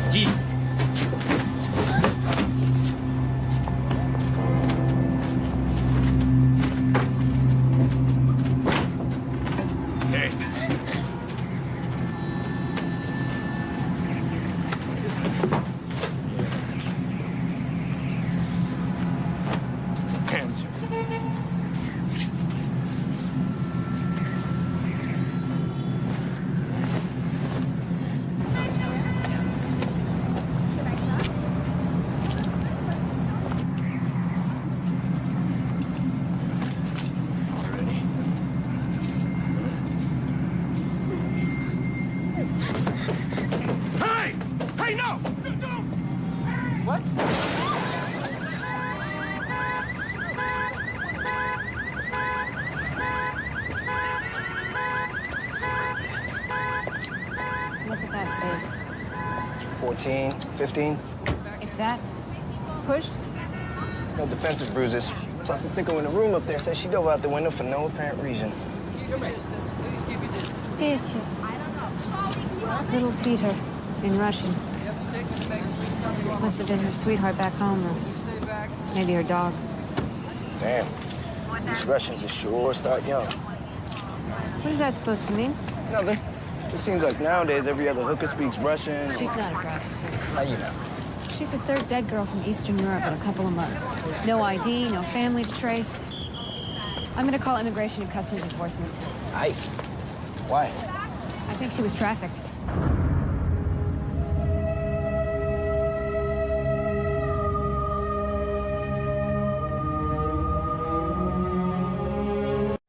Иди. Hey. Hands. Hey, no! What? Look at that face. 14, 15. If that. Pushed? No defensive bruises. Plus, the sicko in the room up there says she dove out the window for no apparent reason. Peter. Little Peter, in Russian. Must have been her sweetheart back home, or maybe her dog. Damn. These Russians are sure start young. What is that supposed to mean? Nothing. It seems like nowadays every other hooker speaks Russian. She's not a prostitute. How you know? She's the third dead girl from Eastern Europe in a couple of months. No ID, no family to trace. I'm gonna call Immigration and Customs Enforcement. Nice. Why? I think she was trafficked.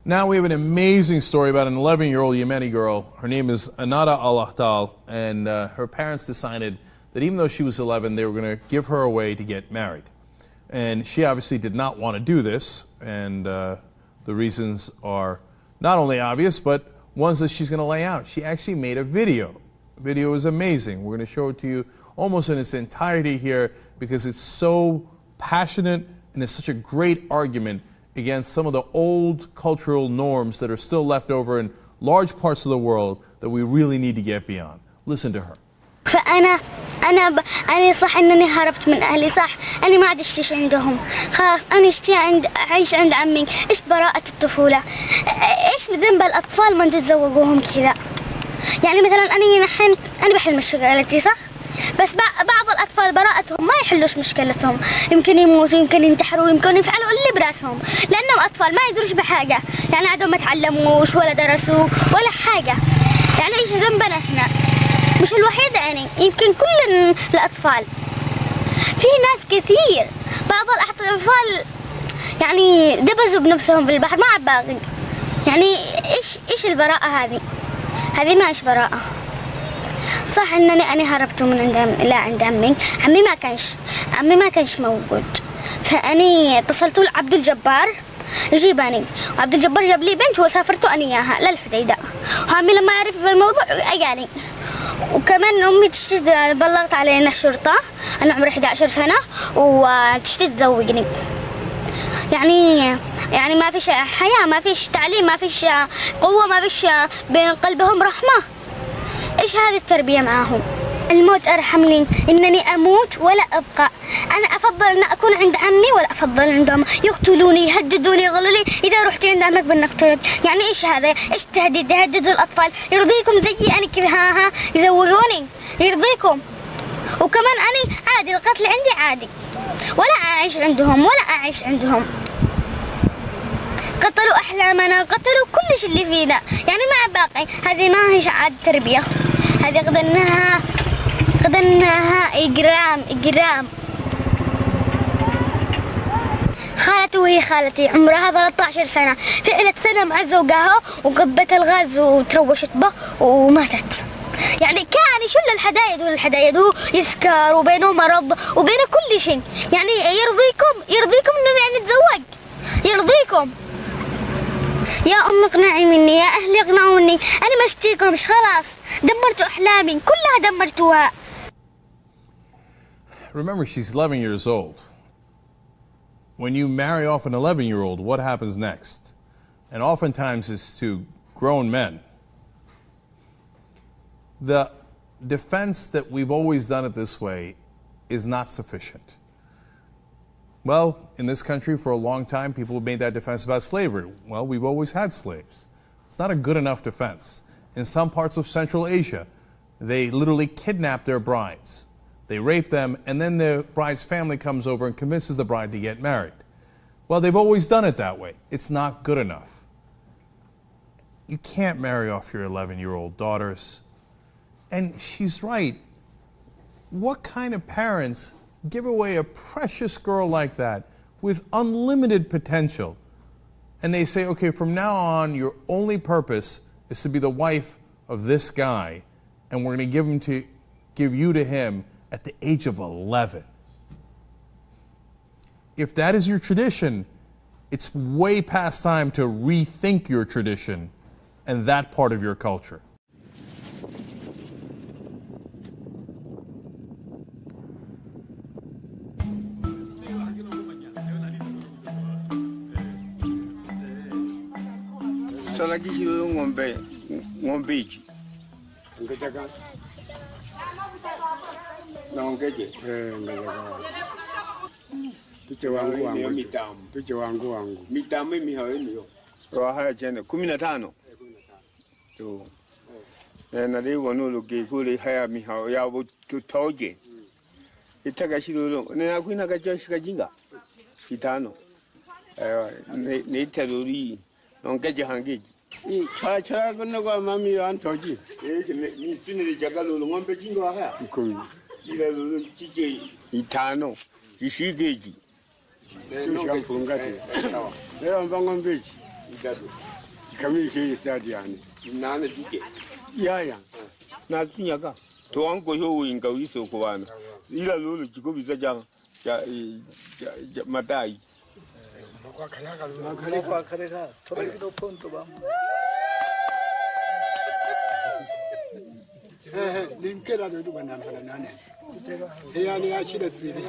Now we have an amazing story about an 11-year-old Yemeni girl. Her name is Anada Al-Ahtal, and her parents decided that even though she was 11, they were going to give her away to get married. And she obviously did not want to do this, and the reasons are not only obvious, but ones that she's going to lay out. She actually made a video. The video is amazing. We're going to show it to you almost in its entirety here because it's so passionate and it's such a great argument against some of the old cultural norms that are still left over in large parts of the world that we really need to get beyond. Listen to her. أنا صح إنني هربت من أهلي صح أنا ما عاد أشتيش عندهم خلاص أنا أشتي أعيش عند عمي إيش براءة الطفولة إيش ذنب الأطفال من تتزوجوهم كذا يعني مثلا أنا بحل مشكلتي صح بس بعض الأطفال براءتهم ما يحلوش مشكلتهم يمكن يموتوا يمكن ينتحروا يمكن يفعلوا اللي براسهم لأنهم أطفال ما يدروش بحاجة يعني عندهم ما تعلموش ولا درسوا ولا حاجة يعني إيش ذنبنا إحنا مش الوحيدة أنا يمكن كل الأطفال في ناس كثير بعض الأطفال يعني دبزوا بنفسهم في البحر ما عاد باقي يعني إيش البراءة هذه ما إيش براءة صح إنني أنا هربت من عند عمي ما كانش موجود فأني اتصلت لعبد الجبار يجيبني وعبد الجبار جاب لي بنت وسافرت أنا إياها للحديدة وعمي لما عرف بالموضوع أجاني وكمان أمي بلغت علينا الشرطة أنا عمري 11 سنة وتشتي تزوجني يعني ما فيش حياة ما فيش تعليم ما فيش قوة ما فيش بين قلبهم رحمة إيش هذه التربية معهم الموت أرحم لي إنني أموت ولا أبقى أنا أفضل أن أكون عند عمي ولا أفضل عندهم يقتلوني يهددوني يقولوا لي إذا رحتي عند عمك بنقتلك يعني إيش هذا إيش تهديد يهددوا الأطفال يرضيكم زيي أنا كذا ها يزوجوني يرضيكم وكمان أنا عادي القتل عندي عادي ولا أعيش عندهم قتلوا أحلامنا قتلوا كل شيء اللي فينا يعني ما باقي هذه ما هي عاد تربية هذه قدرناها إجرام خالتي وهي خالتي عمرها 13 سنة فعلت سنة مع زوجها وقبت الغاز وتروشت به وماتت يعني كان يشل الحدايد يسكر وبينه مرض وبينه كل شيء يعني يرضيكم انه يعني نتزوج يرضيكم يا أم اقنعي مني يا أهلي اقنعوني أنا ما اشتيكمش خلاص دمرتوا أحلامي كلها دمرتوها. Remember, she's 11 years old. When you marry off an 11-year-old, what happens next? And oftentimes it's to grown men. The defense that we've always done it this way is not sufficient. Well, in this country for a long time, people have made that defense about slavery. Well, we've always had slaves. It's not a good enough defense. In some parts of Central Asia, they literally kidnap their brides. They rape them, and then the bride's family comes over and convinces the bride to get married. Well, they've always done it that way. It's not good enough. You can't marry off your 11-year-old daughters. And she's right. What kind of parents give away a precious girl like that with unlimited potential? And they say, okay, from now on, your only purpose is to be the wife of this guy, and we're going to give him to give you to him at the age of 11. If that is your tradition, it's way past time to rethink your tradition and that part of your culture. Picha wangu. Mitamu mihao hiyo. Roho haya jana 15. Tu. Na leo wanulu kule haya mihao yao tutoje. Itaka shiro na kuina kajoshika jinga. 5. Ne terori. Nongeje hangeji. Cha kuna kwa mami antoji. Ni tunile jagalo ngombe jinga haya. Ikoi. Ila lulu kije 5. Ishigeji. Tushafungate. Leo mbango mbeji. Idadu. Kamiki stadi yani. Nane dike. Ya. Na tunyaga. To ango yo inga wiso ko wana. Ila lulu jiko biza jang. Ya madai. Kwa kalaga. Toba kido ponto ba. Ninkera ndo bana nane. Yani ashira tsiri.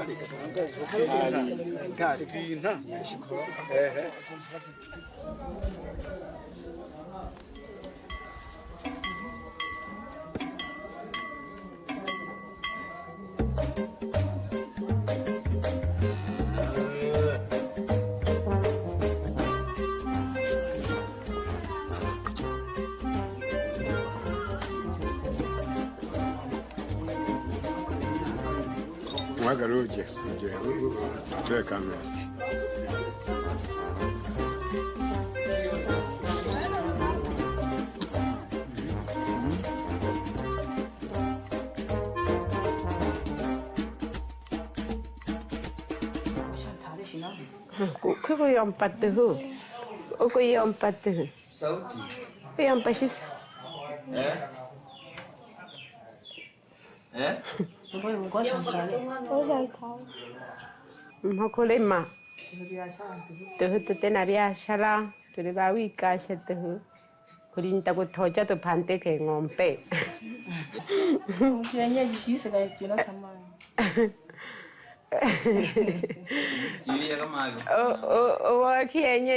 Magaroje, tuwe kamera. Kiko yang patuh, aku yang patuh. Sauti. Yang pasis. Mhokolema. Tuh tena biasa lah. Tuh bawi kasih tuh. Kurinta ku thoja tu phante ke ngompe. Kianya jisi sekai cina sama. Jadi ya kemana? Kianya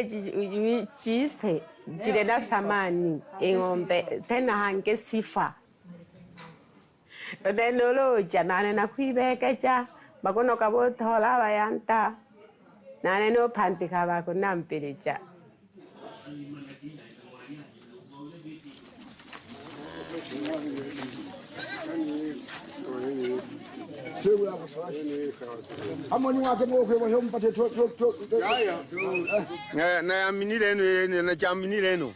jisi jirena sama ni ngompe. Tena hangke sifa. Dan dulu jangan nak kuibe kerja, bagus nak kabut thola bayanta, nane no panti kaba aku nampi kerja. Na mini leno, na jam mini leno.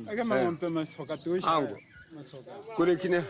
Agak malam pemas hokat tu. Anggo. Kure kini.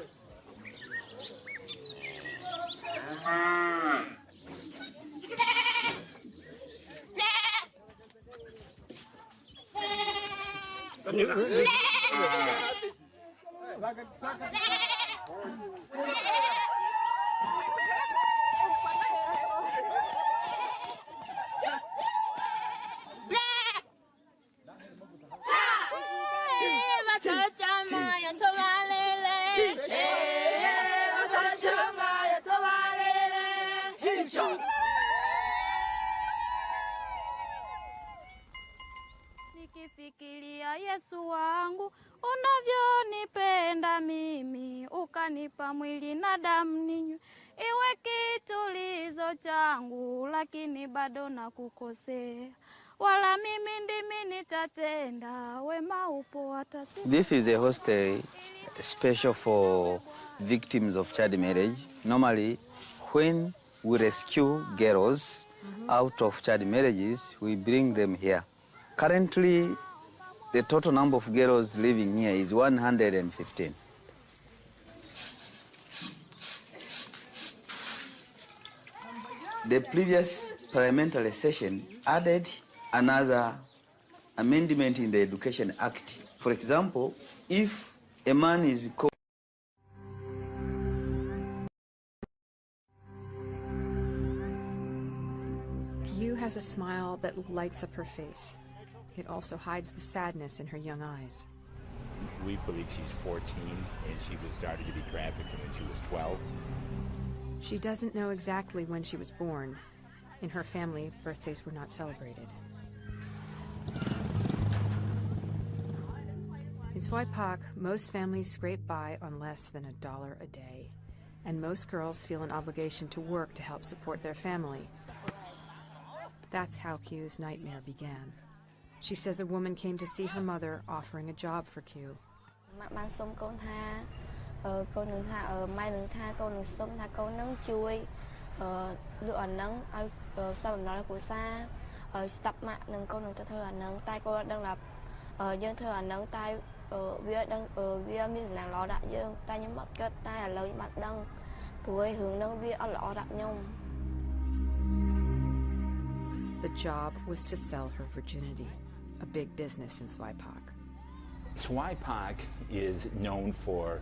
Nikifikiria Yesu wangu, unavyonipenda mimi, ukanipa mwili na damu ninywe, iwe kitulizo changu, lakini bado nakukosea. Wala mimi ndimi nitatenda, wema upo hata si. This is a hostel special for victims of child marriage. Normally, when we rescue girls out of child marriages, we bring them here. Currently, the total number of girls living here is 115. The previous parliamentary session added another amendment in the Education Act. For example, if a man is has a smile that lights up her face. It also hides the sadness in her young eyes. We believe she's 14 and she was started to be trafficked when she was 12. She doesn't know exactly when she was born. In her family, birthdays were not celebrated. In Swaipak, most families scrape by on less than $1 a day, and most girls feel an obligation to work to help support their family. That's how Q's nightmare began. She says a woman came to see her mother offering a job for Q. The job was to sell her virginity, a big business in Swaipak. Swaipak is known for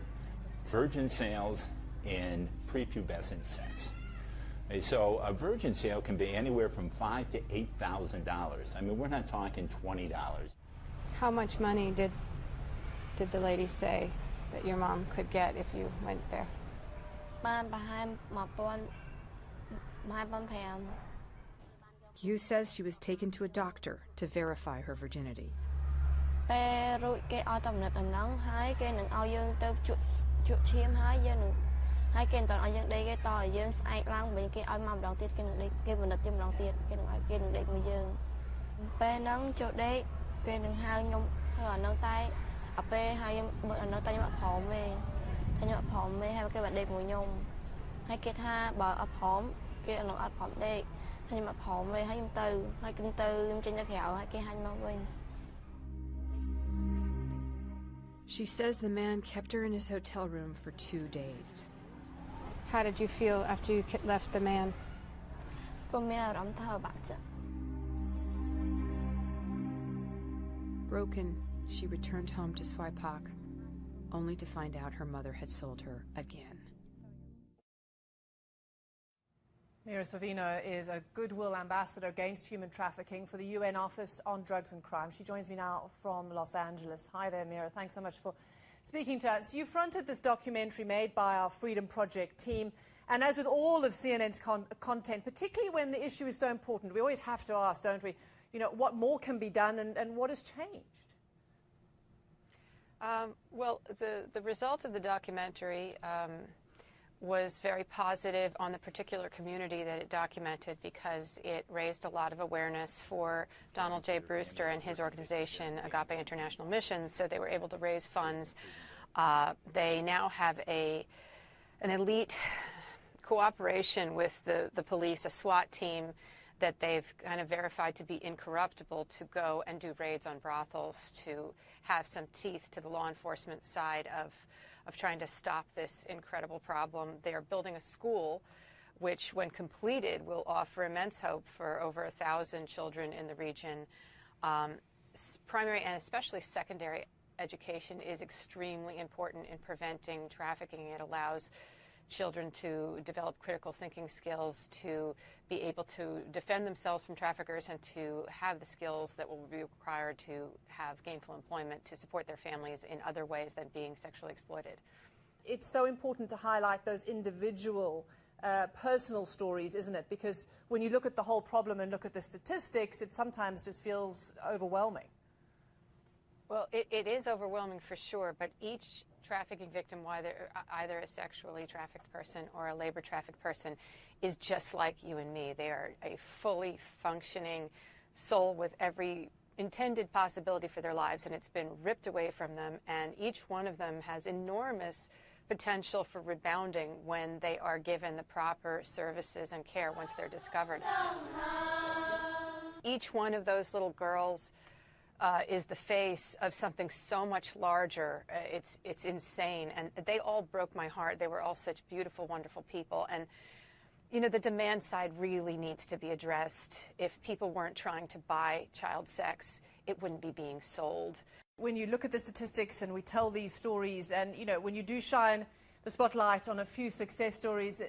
virgin sales and prepubescent sex. So a virgin sale can be anywhere from $5,000 to $8,000. I mean, we're not talking $20. How much money did the lady say that your mom could get if you went there? Q says she was taken to a doctor to verify her virginity. She says the man kept her in his hotel room for 2 days. How did you feel after you left the man? Broken, she returned home to Swaipak, only to find out her mother had sold her again. Mira Sorvino is a Goodwill Ambassador Against Human Trafficking for the UN Office on Drugs and Crime. She joins me now from Los Angeles. Hi there, Mira. Thanks so much for speaking to us. You fronted this documentary made by our Freedom Project team. And as with all of CNN's content, particularly when the issue is so important, we always have to ask, don't we, you know, what more can be done and what has changed? Well, the result of the documentary was very positive on the particular community that it documented, because it raised a lot of awareness for Donald J. Brewster and his organization, Agape International Missions, so they were able to raise funds. They now have an elite cooperation with the police, a SWAT team that they've kind of verified to be incorruptible, to go and do raids on brothels, to have some teeth to the law enforcement side of trying to stop this incredible problem. They are building a school which, when completed, will offer immense hope for over 1,000 children in the region. Primary and especially secondary education is extremely important in preventing trafficking. It allows children to develop critical thinking skills, to be able to defend themselves from traffickers, and to have the skills that will be required to have gainful employment to support their families in other ways than being sexually exploited. It's so important to highlight those individual personal stories, isn't it? Because when you look at the whole problem and look at the statistics, it sometimes just feels overwhelming. Well, it is overwhelming for sure, but each trafficking victim, either a sexually trafficked person or a labor trafficked person, is just like you and me. They are a fully functioning soul with every intended possibility for their lives, and it's been ripped away from them, and each one of them has enormous potential for rebounding when they are given the proper services and care once they're discovered. Each one of those little girls is the face of something so much larger. It's insane, and they all broke my heart. They were all such beautiful, wonderful people, and you know, the demand side really needs to be addressed. If people weren't trying to buy child sex, it wouldn't be being sold. When you look at the statistics and we tell these stories, and you know, when you do shine the spotlight on a few success stories,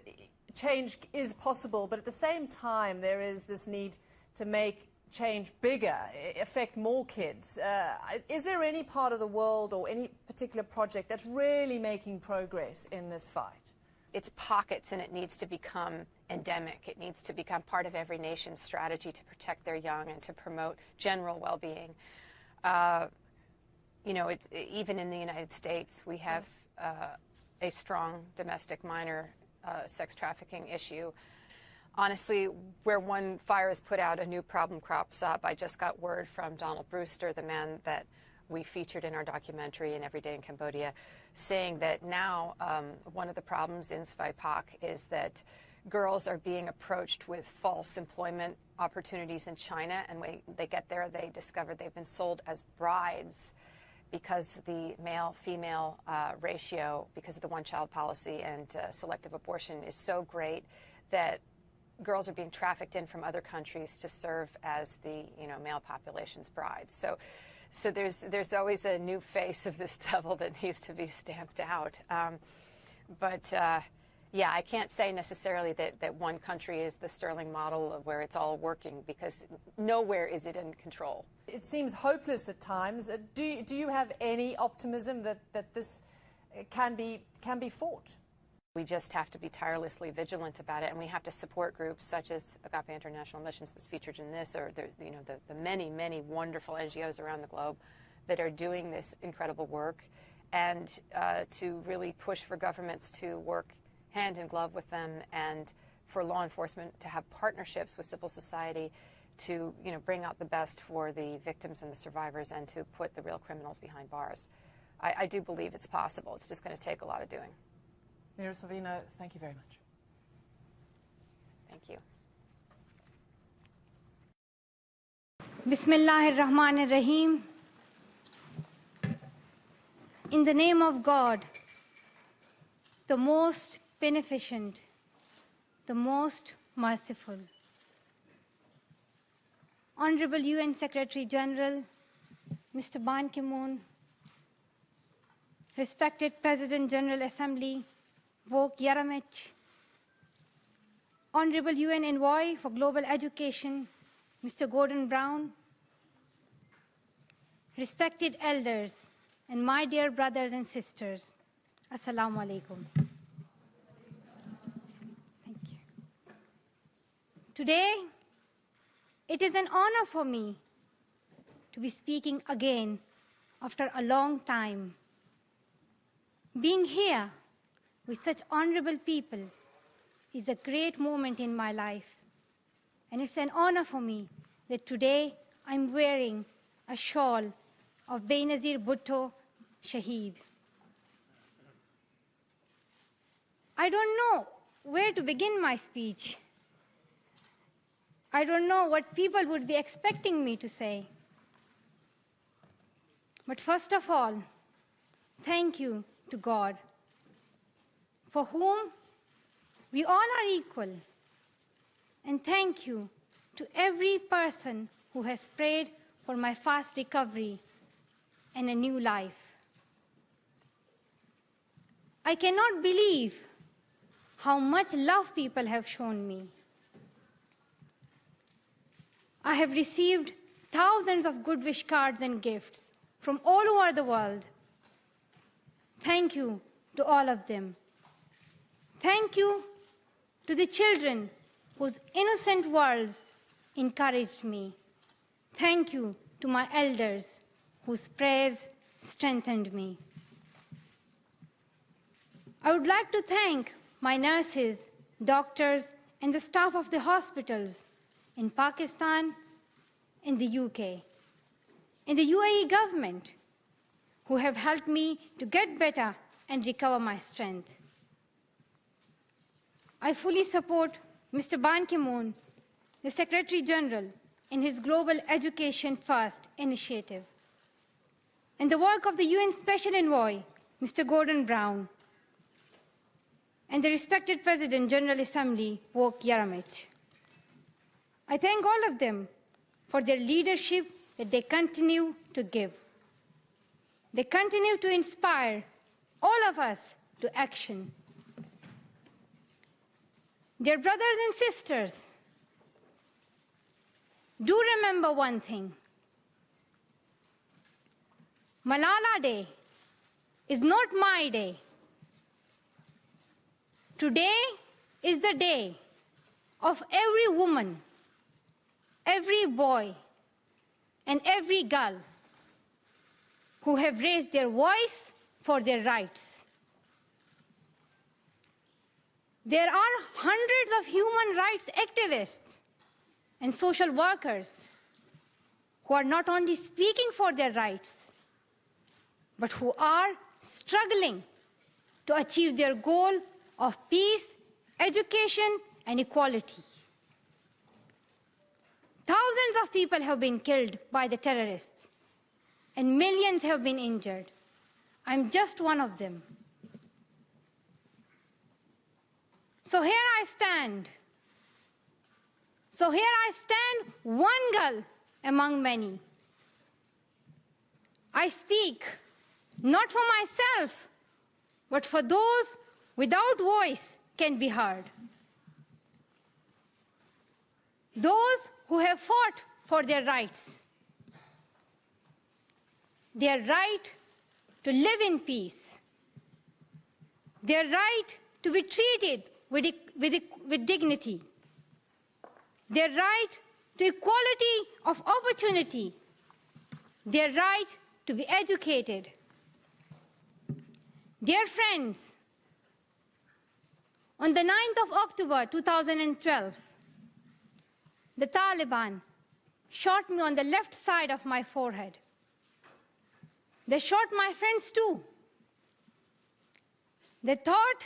change is possible, but at the same time there is this need to make change bigger, affect more kids. Is there any part of the world or any particular project that's really making progress in this fight? It's pockets, and it needs to become endemic. It needs to become part of every nation's strategy to protect their young and to promote general well-being. You know, it's, even in the United States, we have a strong domestic minor sex trafficking issue. Honestly, where one fire is put out, a new problem crops up. I just got word from Donald Brewster, the man that we featured in our documentary in Every Day in Cambodia, saying that now one of the problems in Svay Pak is that girls are being approached with false employment opportunities in China, and when they get there, they discover they've been sold as brides because the male-female ratio, because of the one-child policy and selective abortion, is so great that girls are being trafficked in from other countries to serve as the male population's brides. So there's always a new face of this devil that needs to be stamped out. Yeah, I can't say necessarily that one country is the sterling model of where it's all working, because nowhere is it in control. It seems hopeless at times. Do you have any optimism that this can be fought? We just have to be tirelessly vigilant about it, and we have to support groups such as Agape International Missions that's featured in this, or the many, many wonderful NGOs around the globe that are doing this incredible work, and to really push for governments to work hand in glove with them, and for law enforcement to have partnerships with civil society to bring out the best for the victims and the survivors, and to put the real criminals behind bars. I do believe it's possible. It's just going to take a lot of doing. Mira Sorvino, thank you very much. Thank you. Bismillahir-Rahmanir-Rahim. In the name of God, the most beneficent, the most merciful. Honorable UN Secretary General, Mr. Ban Ki-moon, respected President General Assembly, Vuk Yaramich, Honorable UN Envoy for Global Education, Mr. Gordon Brown, respected elders, and my dear brothers and sisters, Assalamu alaikum. Thank you. Today, it is an honor for me to be speaking again after a long time. Being here with such honorable people is a great moment in my life. And it's an honor for me that today I'm wearing a shawl of Benazir Bhutto Shaheed. I don't know where to begin my speech. I don't know what people would be expecting me to say. But first of all, thank you to God, for whom we all are equal. And thank you to every person who has prayed for my fast recovery and a new life. I cannot believe how much love people have shown me. I have received thousands of good wish cards and gifts from all over the world. Thank you to all of them. Thank you to the children whose innocent words encouraged me. Thank you to my elders whose prayers strengthened me. I would like to thank my nurses, doctors, and the staff of the hospitals in Pakistan, in the UK, in the UAE government, who have helped me to get better and recover my strength. I fully support Mr. Ban Ki-moon, the Secretary General, in his Global Education First initiative, and the work of the UN Special Envoy, Mr. Gordon Brown, and the respected President General Assembly, Vuk Yaramich. I thank all of them for their leadership that they continue to give. They continue to inspire all of us to action. Dear brothers and sisters, do remember one thing. Malala Day is not my day. Today is the day of every woman, every boy, and every girl who have raised their voice for their rights. There are hundreds of human rights activists and social workers who are not only speaking for their rights, but who are struggling to achieve their goal of peace, education, and equality. Thousands of people have been killed by the terrorists, and millions have been injured. I'm just one of them. So here I stand. One girl among many. I speak not for myself, but for those without voice can be heard. Those who have fought for their rights. Their right to live in peace. Their right to be treated with dignity. Their right to equality of opportunity. Their right to be educated. Dear friends, on the 9th of October 2012, the Taliban shot me on the left side of my forehead. They shot my friends too. They thought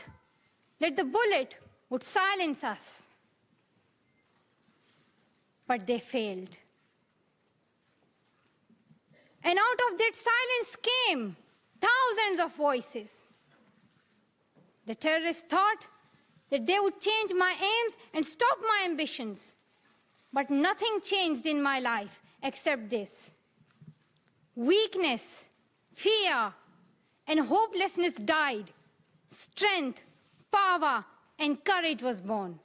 that the bullet would silence us. But they failed. And out of that silence came thousands of voices. The terrorists thought that they would change my aims and stop my ambitions. But nothing changed in my life except this. Weakness, fear, and hopelessness died. Strength, power, and courage was born.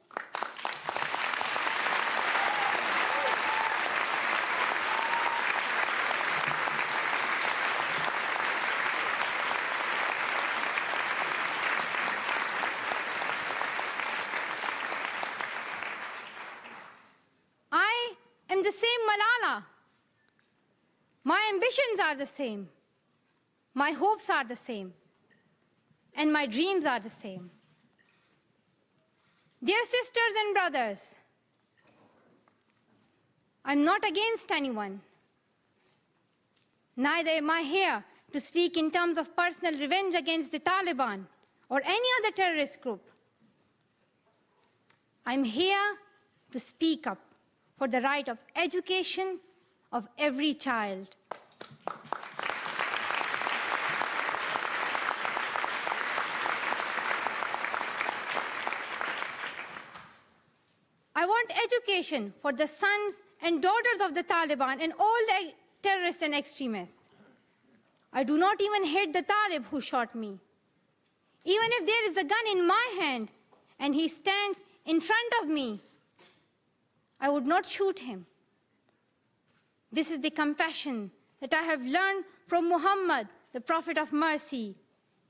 I am the same Malala. My ambitions are the same. My hopes are the same. And my dreams are the same. Dear sisters and brothers, I'm not against anyone. Neither am I here to speak in terms of personal revenge against the Taliban or any other terrorist group. I'm here to speak up for the right of education of every child. I want education for the sons and daughters of the Taliban and all the terrorists and extremists. I do not even hate the Talib who shot me. Even if there is a gun in my hand and he stands in front of me, I would not shoot him. This is the compassion that I have learned from Muhammad, the Prophet of Mercy,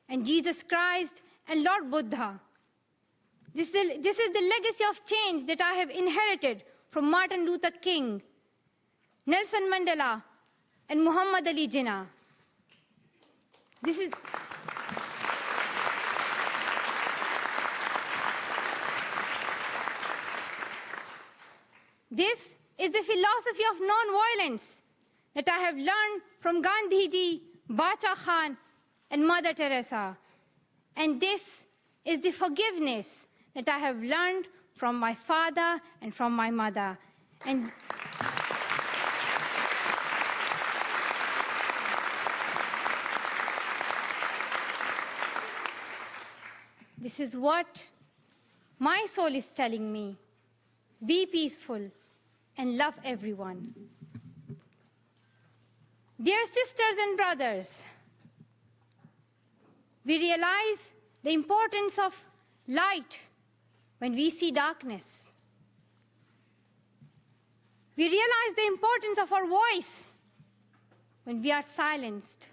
and Jesus Christ and Lord Buddha. This is the legacy of change that I have inherited from Martin Luther King, Nelson Mandela, and Muhammad Ali Jinnah. This is the philosophy of non-violence that I have learned from Gandhiji, Bacha Khan, and Mother Teresa. And this is the forgiveness that I have learned from my father and from my mother. And this is what my soul is telling me. Be peaceful and love everyone. Dear sisters and brothers, we realize the importance of light when we see darkness. We realize the importance of our voice when we are silenced.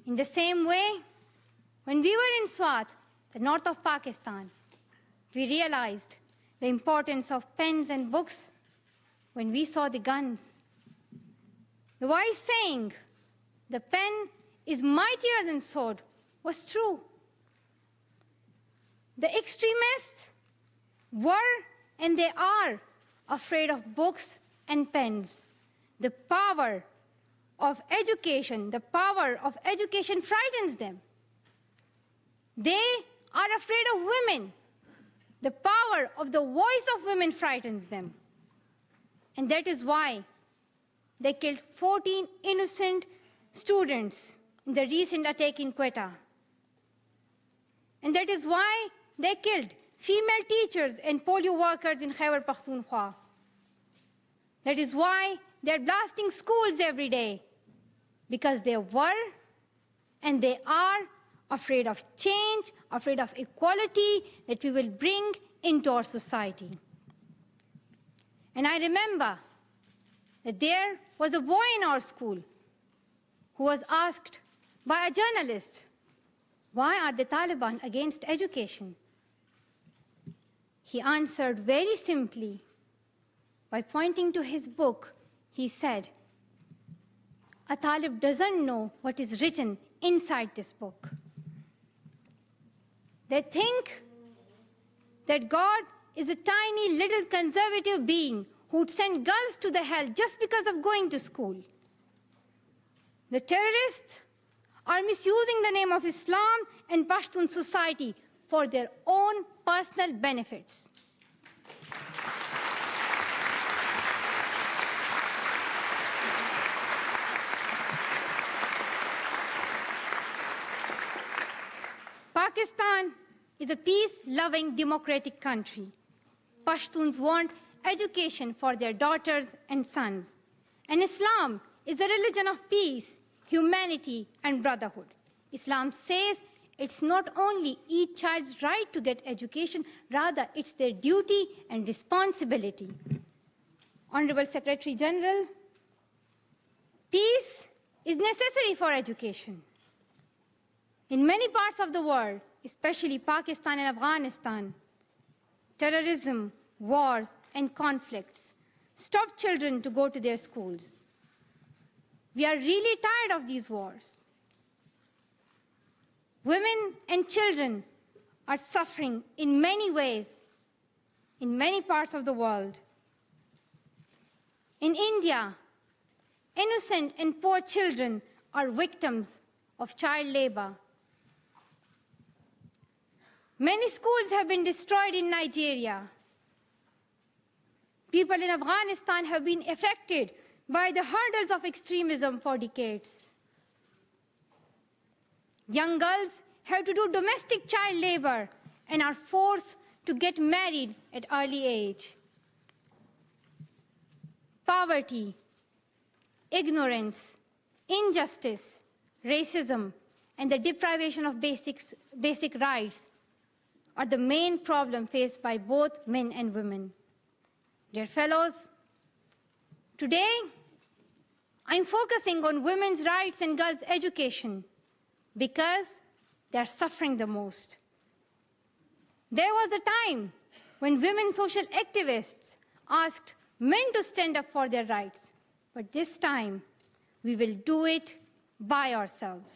In the same way, when we were in Swat, the north of Pakistan, we realized the importance of pens and books when we saw the guns. The wise saying, the pen is mightier than sword, was true. The extremists were and they are afraid of books and pens. The power of education frightens them. They are afraid of women. The power of the voice of women frightens them. And that is why they killed 14 innocent students in the recent attack in Quetta. And that is why they killed female teachers and polio workers in Khyber Pakhtunkhwa. That is why they're blasting schools every day, because they were and they are afraid of change, afraid of equality that we will bring into our society. And I remember that there was a boy in our school who was asked by a journalist, why are the Taliban against education? He answered very simply by pointing to his book. He said, a Talib doesn't know what is written inside this book. They think that God is a tiny little conservative being who would send girls to the hell just because of going to school. The terrorists are misusing the name of Islam and Pashtun society for their own personal benefits. Pakistan is a peace-loving, democratic country. Pashtuns want education for their daughters and sons. And Islam is a religion of peace, humanity, and brotherhood. Islam says it's not only each child's right to get education, rather it's their duty and responsibility. Honorable Secretary General, peace is necessary for education. In many parts of the world, especially Pakistan and Afghanistan, terrorism, wars, and conflicts stop children to go to their schools. We are really tired of these wars. Women and children are suffering in many ways in many parts of the world. In India, innocent and poor children are victims of child labor. Many schools have been destroyed in Nigeria. People in Afghanistan have been affected by the hurdles of extremism for decades. Young girls have to do domestic child labor and are forced to get married at early age. Poverty, ignorance, injustice, racism, and the deprivation of basic rights are the main problem faced by both men and women. Dear fellows, today I'm focusing on women's rights and girls' education because they're suffering the most. There was a time when women social activists asked men to stand up for their rights, but this time we will do it by ourselves.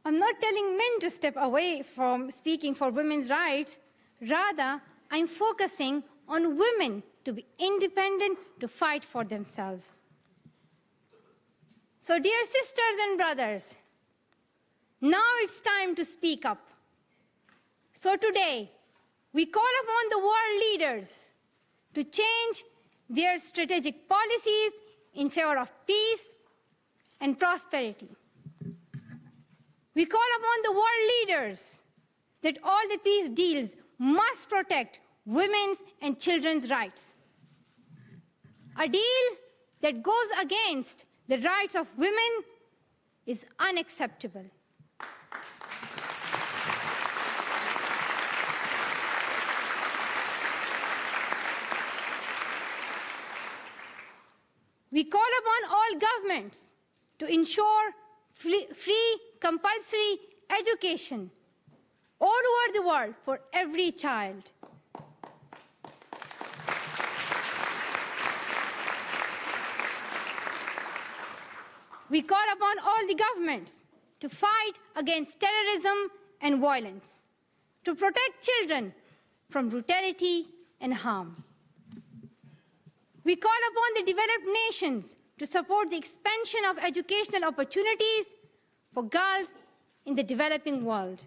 I'm not telling men to step away from speaking for women's rights. Rather, I'm focusing on women to be independent, to fight for themselves. So, dear sisters and brothers, now it's time to speak up. So today, we call upon the world leaders to change their strategic policies in favor of peace and prosperity. We call upon the world leaders that all the peace deals must protect women's and children's rights. A deal that goes against the rights of women is unacceptable. We call upon all governments to ensure free compulsory education all over the world for every child. We call upon all the governments to fight against terrorism and violence, to protect children from brutality and harm. We call upon the developed nations to support the expansion of educational opportunities for girls in the developing world.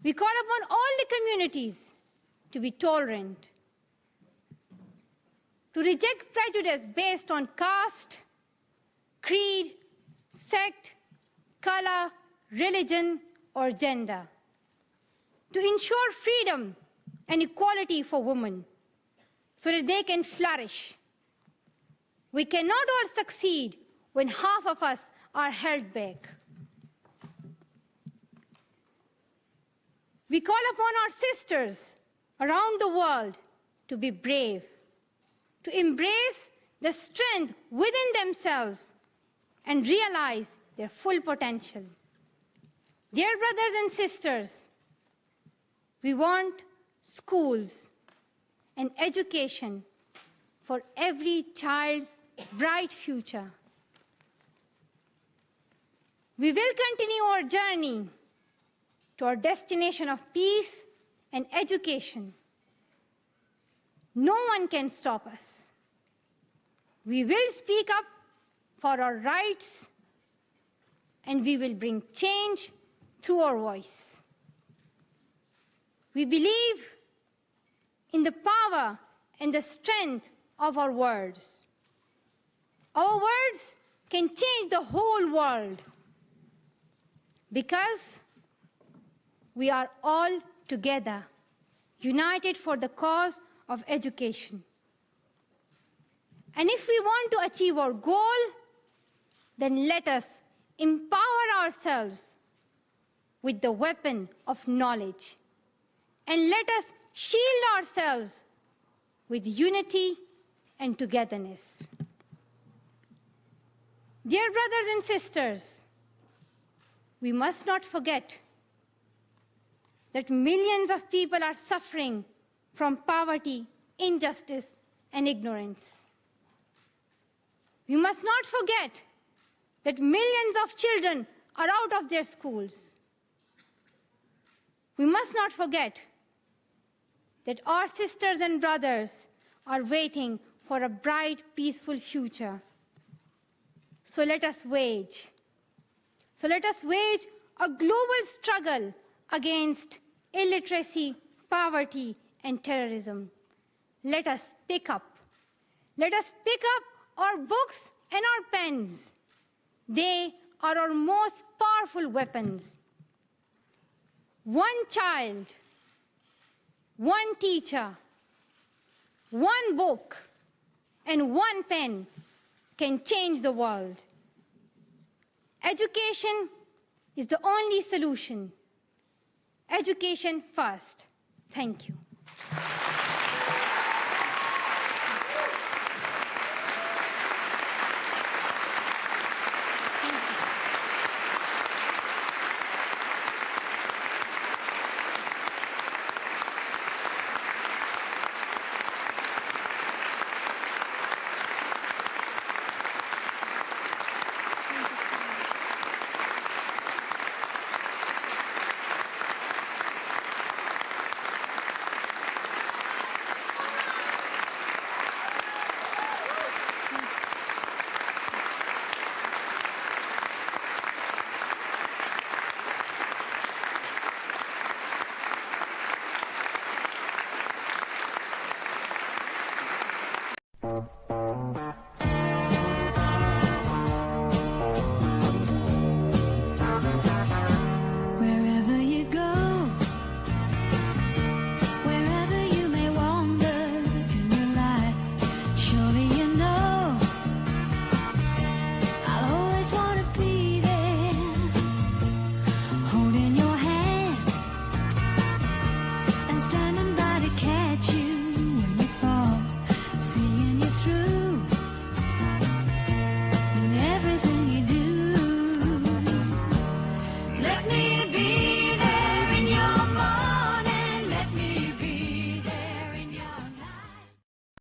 We call upon all the communities to be tolerant, to reject prejudice based on caste, creed, sect, color, religion, or gender, to ensure freedom and equality for women so that they can flourish. We cannot all succeed when half of us are held back. We call upon our sisters around the world to be brave, to embrace the strength within themselves and realize their full potential. Dear brothers and sisters, we want schools and education for every child's bright future. We will continue our journey to our destination of peace and education. No one can stop us. We will speak up for our rights, and we will bring change through our voice. We believe in the power and the strength of our words. Our words can change the whole world because we are all together, united for the cause of education. And if we want to achieve our goal, then let us empower ourselves with the weapon of knowledge, and let us shield ourselves with unity and togetherness. Dear brothers and sisters, we must not forget that millions of people are suffering from poverty, injustice, and ignorance. We must not forget that millions of children are out of their schools. We must not forget that our sisters and brothers are waiting for a bright, peaceful future. So let us wage a global struggle against illiteracy, poverty, and terrorism. Let us pick up our books and our pens. They are our most powerful weapons. One child, one teacher, one book, and one pen can change the world. Education is the only solution. Education first. Thank you.